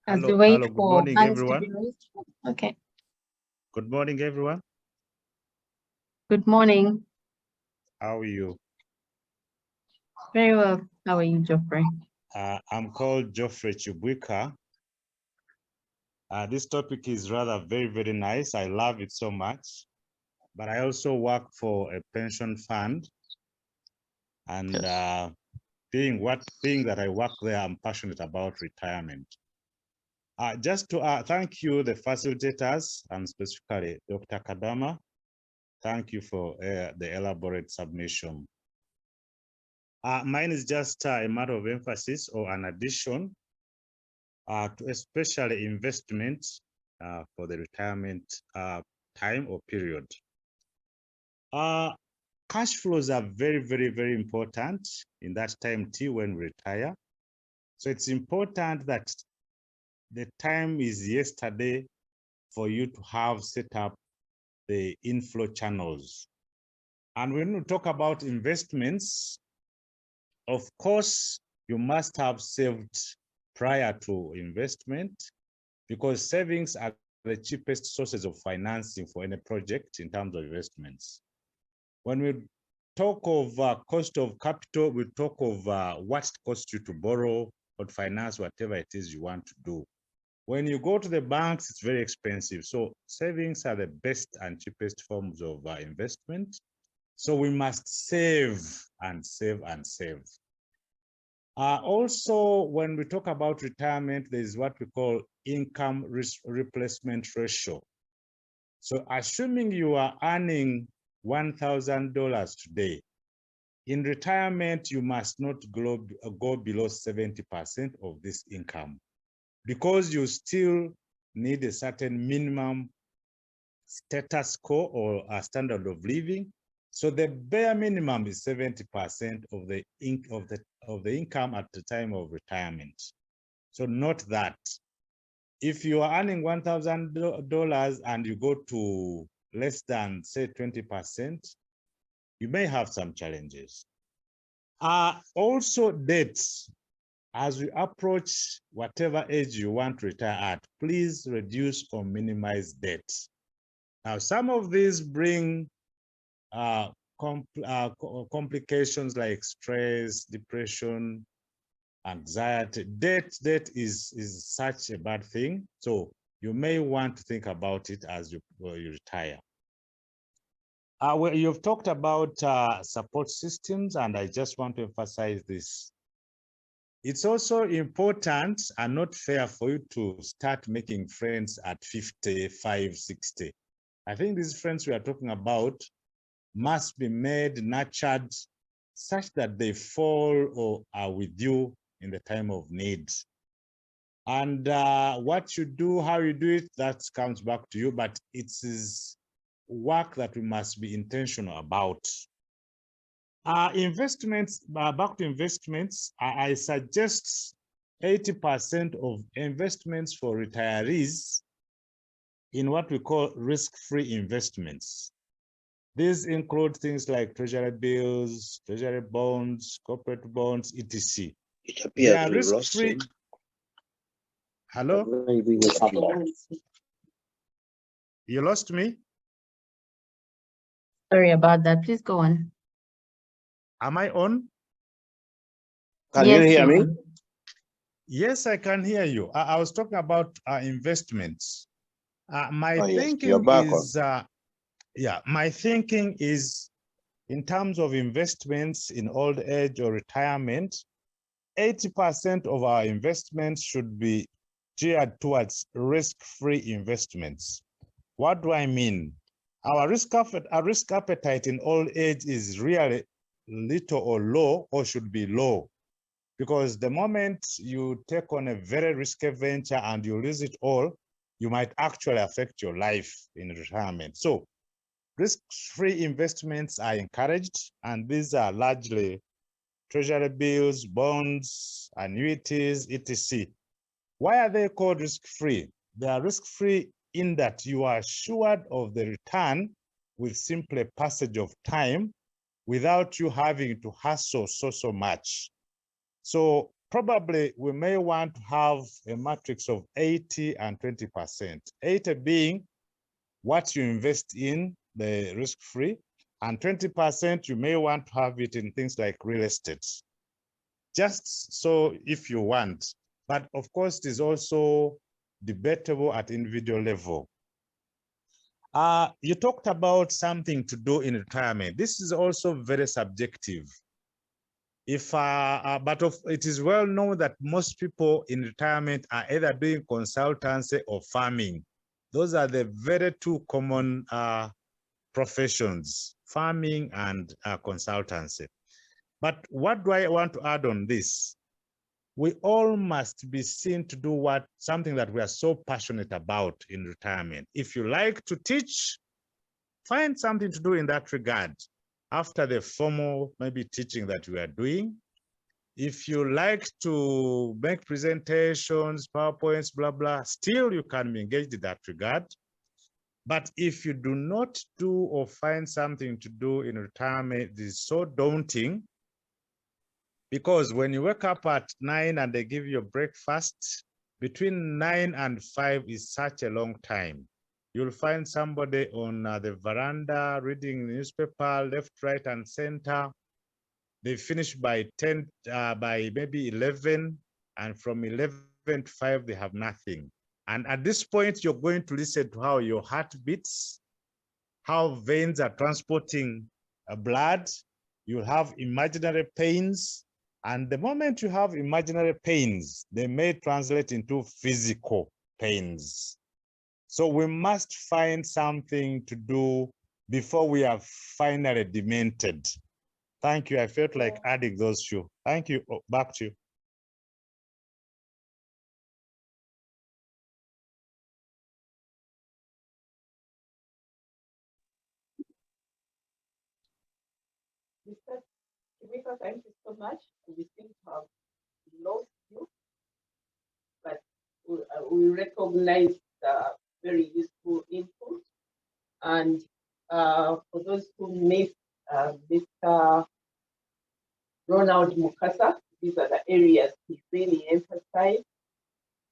[SPEAKER 3] As
[SPEAKER 7] Hello,
[SPEAKER 3] we wait
[SPEAKER 7] hello, good
[SPEAKER 3] for
[SPEAKER 7] morning,
[SPEAKER 3] hands to
[SPEAKER 7] everyone.
[SPEAKER 3] be raised. Okay.
[SPEAKER 7] Good morning, everyone.
[SPEAKER 3] Good morning.
[SPEAKER 7] How are you?
[SPEAKER 3] Very well. How are you, Geoffrey?
[SPEAKER 7] I'm called Geoffrey Chubwika. This topic is rather very nice. I love it so much. But I also work for a pension fund. And being that I work there, I'm passionate about retirement. Just to thank you, the facilitators, and specifically Dr. Kadama. Thank you for the elaborate submission. Mine is just a matter of emphasis or an addition to especially investment for the retirement time or period. Cash flows are very important in that time too when we retire. So it's important that the time is yesterday for you to have set up the inflow channels. And when we talk about investments, of course, you must have saved prior to investment, because savings are the cheapest sources of financing for any project in terms of investments. When we talk of cost of capital, we talk of what it costs you to borrow or to finance whatever it is you want to do. When you go to the banks, it's very expensive. So savings are the best and cheapest forms of investment. So we must save and save and save. Also, when we talk about retirement, there is what we call income replacement ratio. So assuming you are earning $1,000 today, in retirement, you must not go below 70% of this income, because you still need a certain minimum status quo or a standard of living. So the bare minimum is 70% of the income at the time of retirement. So note that if you are earning $1,000 and you go to less than, say, 20%, you may have some challenges. Also, debts. As we approach whatever age you want to retire at, please reduce or minimize debt. Now, some of these bring complications like stress, depression, anxiety. Debt is such a bad thing. So you may want to think about it as you retire. Well, you've talked about support systems, and I just want to emphasize this. It's also important and not fair for you to start making friends at 55, 60. I think these friends we are talking about must be made, nurtured, such that they fall or are with you in the time of need. And what you do, how you do it, that comes back to you, but it is work that we must be intentional about. Investments, back to investments, I suggest 80% of investments for retirees in what we call risk-free investments. These include things like treasury bills, treasury bonds, corporate bonds, etc.
[SPEAKER 2] It
[SPEAKER 7] They
[SPEAKER 2] appears
[SPEAKER 7] are
[SPEAKER 2] we lost
[SPEAKER 7] risk-free.
[SPEAKER 2] him.
[SPEAKER 7] Hello?
[SPEAKER 2] Maybe we'll come back.
[SPEAKER 7] You lost me?
[SPEAKER 3] Sorry about that. Please go on.
[SPEAKER 7] Am I on?
[SPEAKER 2] Can you hear me?
[SPEAKER 7] Yes, I can hear you. I was talking about investments. My
[SPEAKER 2] Oh, yes, you're
[SPEAKER 7] thinking
[SPEAKER 2] back
[SPEAKER 7] is, my thinking is in terms of investments in old age or retirement, 80% of our investments should be geared towards risk-free investments. What do I mean? Our risk appetite in old age is really little or low, or should be low, because the moment you take on a very risky venture and you lose it all, you might actually affect your life in retirement. So risk-free investments are encouraged, and these are largely treasury bills, bonds, annuities, etc. Why are they called risk-free? They are risk-free in that you are assured of the return with simple passage of time without you having to hustle so much. So probably we may want to have a matrix of 80 and 20%. 80 being what you invest in, the risk-free, and 20% you may want to have it in things like real estate. Just so if you want, but of course it is also debatable at individual level. You talked about something to do in retirement. This is also very subjective. It is well known that most people in retirement are either doing consultancy or farming. Those are the very two common professions, farming and consultancy. But what do I want to add on this? We all must be seen to do something that we are so passionate about in retirement. If you like to teach, find something to do in that regard after the formal maybe teaching that we are doing. If you like to make presentations, PowerPoints, blah, blah, still you can be engaged in that regard. But if you do not do or find something to do in retirement, it is so daunting, because when you wake up at 9 and they give you a breakfast, between 9 and 5 is such a long time. You'll find somebody on the veranda reading the newspaper, left, right, and center. They finish by 10, by maybe 11, and from 11 to 5, they have nothing. And at this point, you're going to listen to how your heart beats, how veins are transporting blood. You'll have imaginary pains. And the moment you have imaginary pains, they may translate into physical pains. So we must find something to do before we are finally demented. Thank you. I felt like adding those few. Thank you. Oh, back to you.
[SPEAKER 1] Mr. Thank you so much. We seem to have lost you, but we recognize the very useful input. And for those who missed Mr. Ronald Mukasa, these are the areas he really emphasized,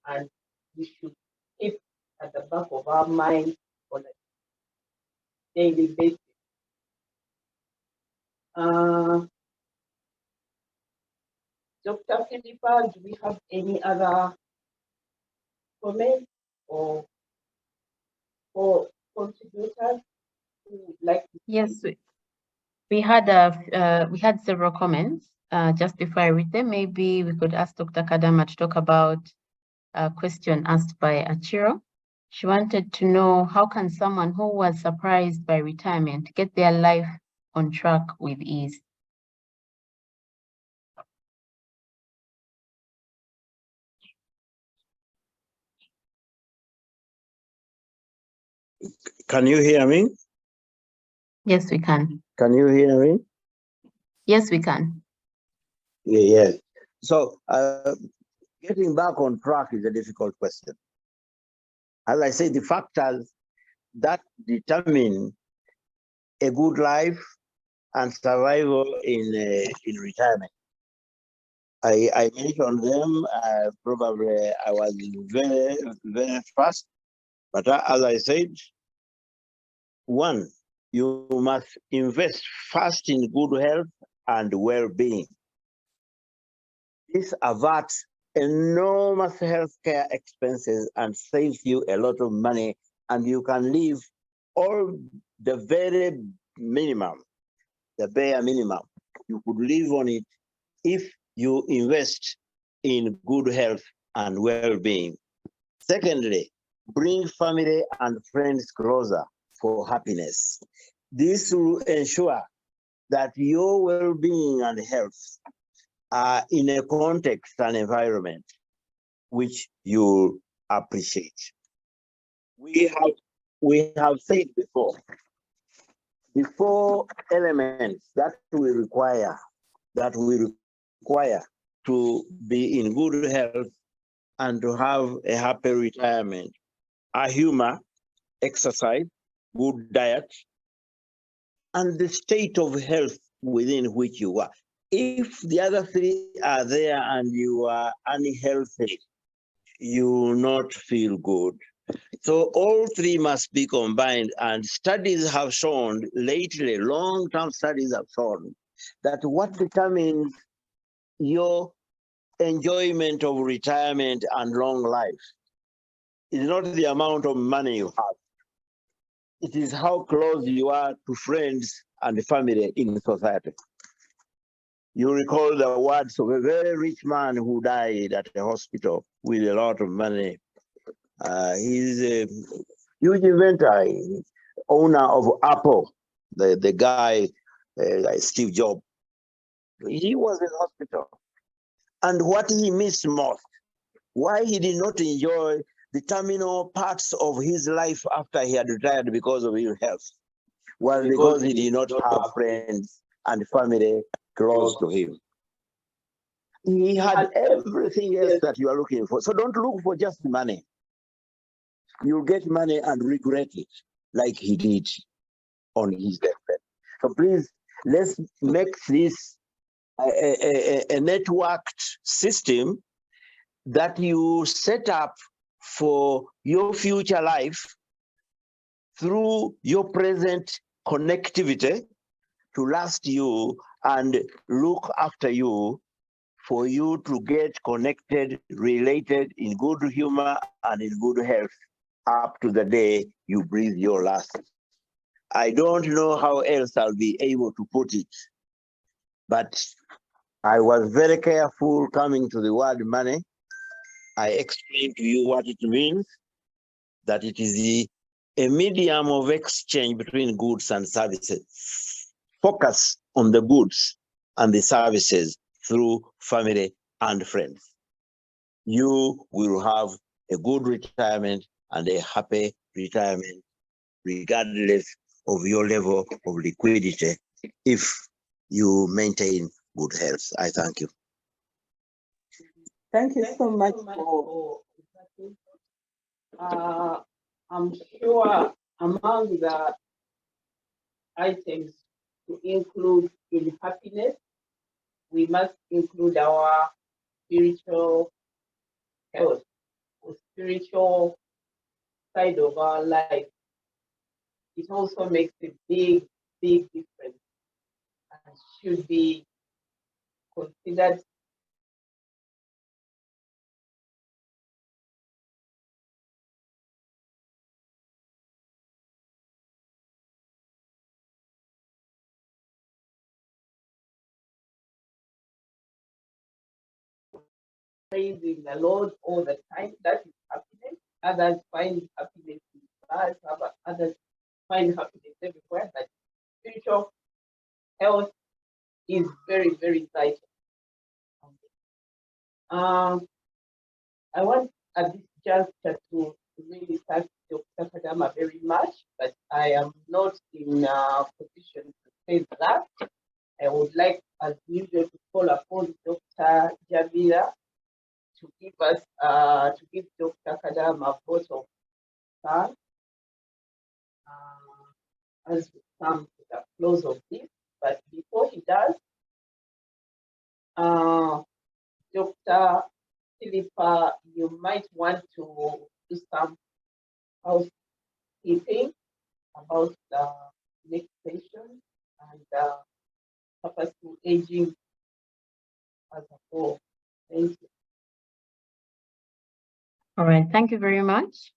[SPEAKER 1] and we should keep at the back of our mind on a daily basis. Dr. Philippa, do we have any other comments or contributors who would like to?
[SPEAKER 3] Yes, we had several comments. Just before I read them, maybe we could ask Dr. Kadama to talk about a question asked by Achiro. She wanted to know, how can someone who was surprised by retirement get their life on track with ease?
[SPEAKER 2] Can you hear me?
[SPEAKER 3] Yes, we can.
[SPEAKER 2] Can you hear me?
[SPEAKER 3] Yes, we can.
[SPEAKER 2] Yeah. So getting back on track is a difficult question. As I say, the factors that determine a good life and survival in retirement. I mentioned them. Probably I was very, very fast. But as I said, one, you must invest first in good health and well-being. This averts enormous healthcare expenses and saves you a lot of money, and you can live all the very minimum, the bare minimum. You could live on it if you invest in good health and well-being. Secondly, bring family and friends closer for happiness. This will ensure that your well-being and health are in a context and environment which you appreciate. We have said before, the 4 elements that we require to be in good health and to have a happy retirement are humor, exercise, good diet, and the state of health within which you are. If the other 3 are there and you are unhealthy, you will not feel good. So all 3 must be combined, and studies have shown lately, long-term studies have shown that what determines your enjoyment of retirement and long life is not the amount of money you have. It is how close you are to friends and family in society. You recall the words of a very rich man who died at a hospital with a lot of money. He's a huge inventor, owner of Apple, the guy, like Steve Jobs. He was in hospital. And what he missed most, why he did not enjoy the terminal parts of his life after he had retired because of ill health, was because he did not have friends and family close to him. He had everything else that you are looking for. So don't look for just money. You'll get money and regret it, like he did on his deathbed. So please, let's make this a networked system that you set up for your future life through your present connectivity to last you and look after you, for you to get connected, related in good humor and in good health up to the day you breathe your last. I don't know how else I'll be able to put it, but I was very careful coming to the word money. I explained to you what it means. that it is a medium of exchange between goods and services. Focus on the goods and the services through family and friends. You will have a good retirement and a happy retirement, regardless of your level of liquidity, if you maintain good health. I thank you.
[SPEAKER 5] Thank you so much for I'm sure among the items to include in happiness, we must include our spiritual health or spiritual side of our life. It also makes a big, big difference and should be considered praising the Lord all the time. That is happiness. Others find happiness in bars, others find happiness everywhere, but spiritual health is very, very vital. I want at this juncture to really thank Dr. Kadama very much, but I am not in a position to say that. I would like, as usual, to call upon Dr. Javira to give us, to give Dr. Kadama a vote of thanks as we come to the close of this. But before he does, Dr. Philippa, you might want to do some housekeeping about the next session and purposeful aging as a whole. Thank you.
[SPEAKER 3] All right, thank you very much.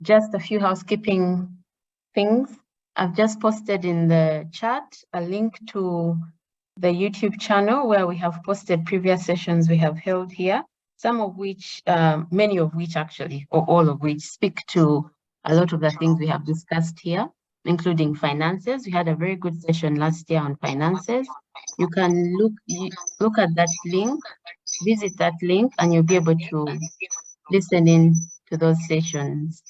[SPEAKER 3] Just a few housekeeping things. I've just posted in the chat a link to the YouTube channel where we have posted previous sessions we have held here, some of which, many of which actually, or all of which speak to a lot of the things we have discussed here, including finances. We had a very good session last year on finances. You can look at that link, visit that link, and you'll be able to listen in to those sessions.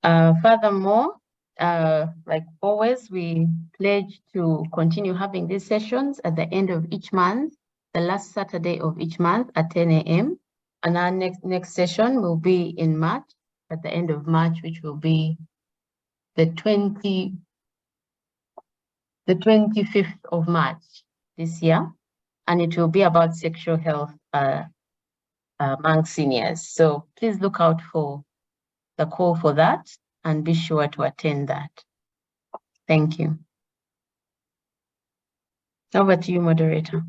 [SPEAKER 3] Furthermore, like always, we pledge to continue having these sessions at the end of each month, the last Saturday of each month at 10 a.m. And our next session will be in March, at the end of March, which will be the 25th of March this year. And it will be about sexual health among seniors. So please look out for the call for that and be sure to attend that. Thank you. Over to you, moderator.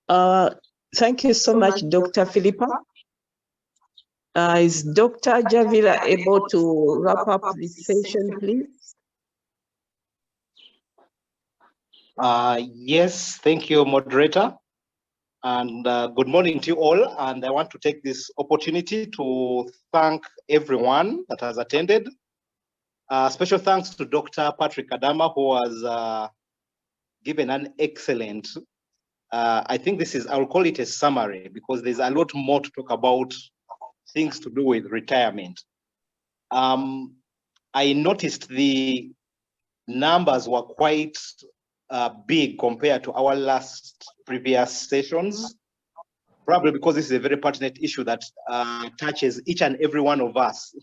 [SPEAKER 1] Thank you so much, Dr. Philippa. Is Dr. Javila able to wrap up this session, please?
[SPEAKER 8] Yes, thank you, moderator. And good morning to you all. And I want to take this opportunity to thank everyone that has attended. Special thanks to Dr. Patrick Kadama, who has given an excellent, I think this is, I'll call it a summary, because there's a lot more to talk about things to do with retirement. I noticed the numbers were quite big compared to our previous sessions, probably because this is a very pertinent issue that touches each and every one of us.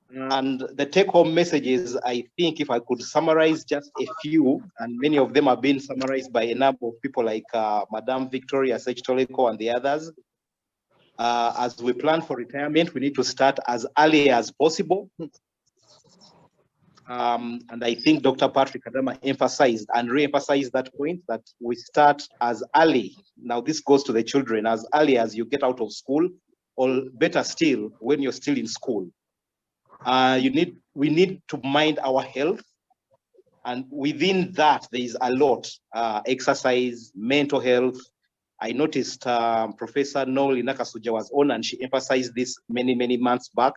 [SPEAKER 8] And the take-home messages, I think if I could summarize just a few, and many of them have been summarized by a number of people like Madam Victoria Sechitoleko and the others. As we plan for retirement, we need to start as early as possible. And I think Dr. Patrick Kadama emphasized and re-emphasized that point, that we start as early. Now this goes to the children, as early as you get out of school, or better still, when you're still in school. We need to mind our health. And within that, there is a lot, exercise, mental health, I noticed Professor Noli Nakasuja was on, and she emphasized this many months back.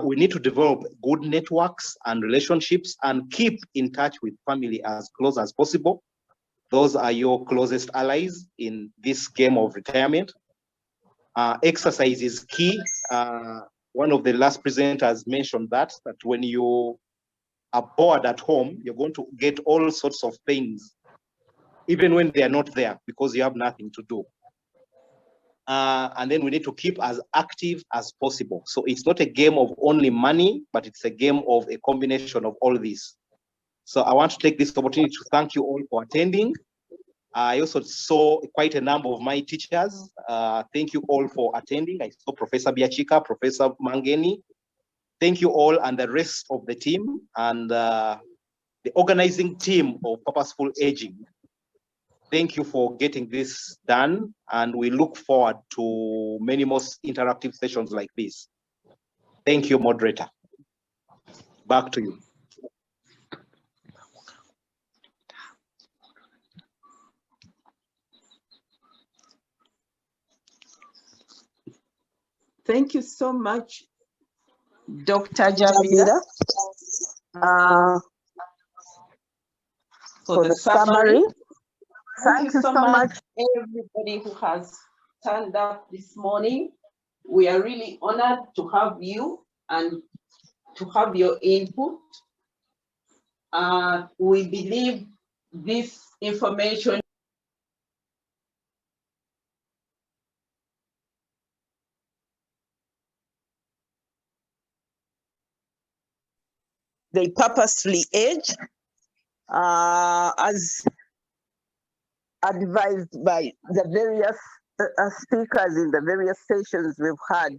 [SPEAKER 8] We need to develop good networks and relationships and keep in touch with family as close as possible. Those are your closest allies in this game of retirement. Exercise is key. One of the last presenters mentioned that when you are bored at home, you're going to get all sorts of pains, even when they are not there, because you have nothing to do. And then we need to keep as active as possible. So it's not a game of only money, but it's a game of a combination of all this. So I want to take this opportunity to thank you all for attending. I also saw quite a number of my teachers. Thank you all for attending. I saw Professor Biachika, Professor Mangeni. Thank you all, and the rest of the team and the organizing team of Purposeful Aging. Thank you for getting this done, and we look forward to many more interactive sessions like this. Thank you, moderator. Back to you.
[SPEAKER 1] Thank you so much, Dr. Javinda, for the summary. Thank you so much, everybody who has turned up this morning. We are really honored to have you and to have your input. We believe this information they purposefully age as advised by the various speakers in the various sessions we've had.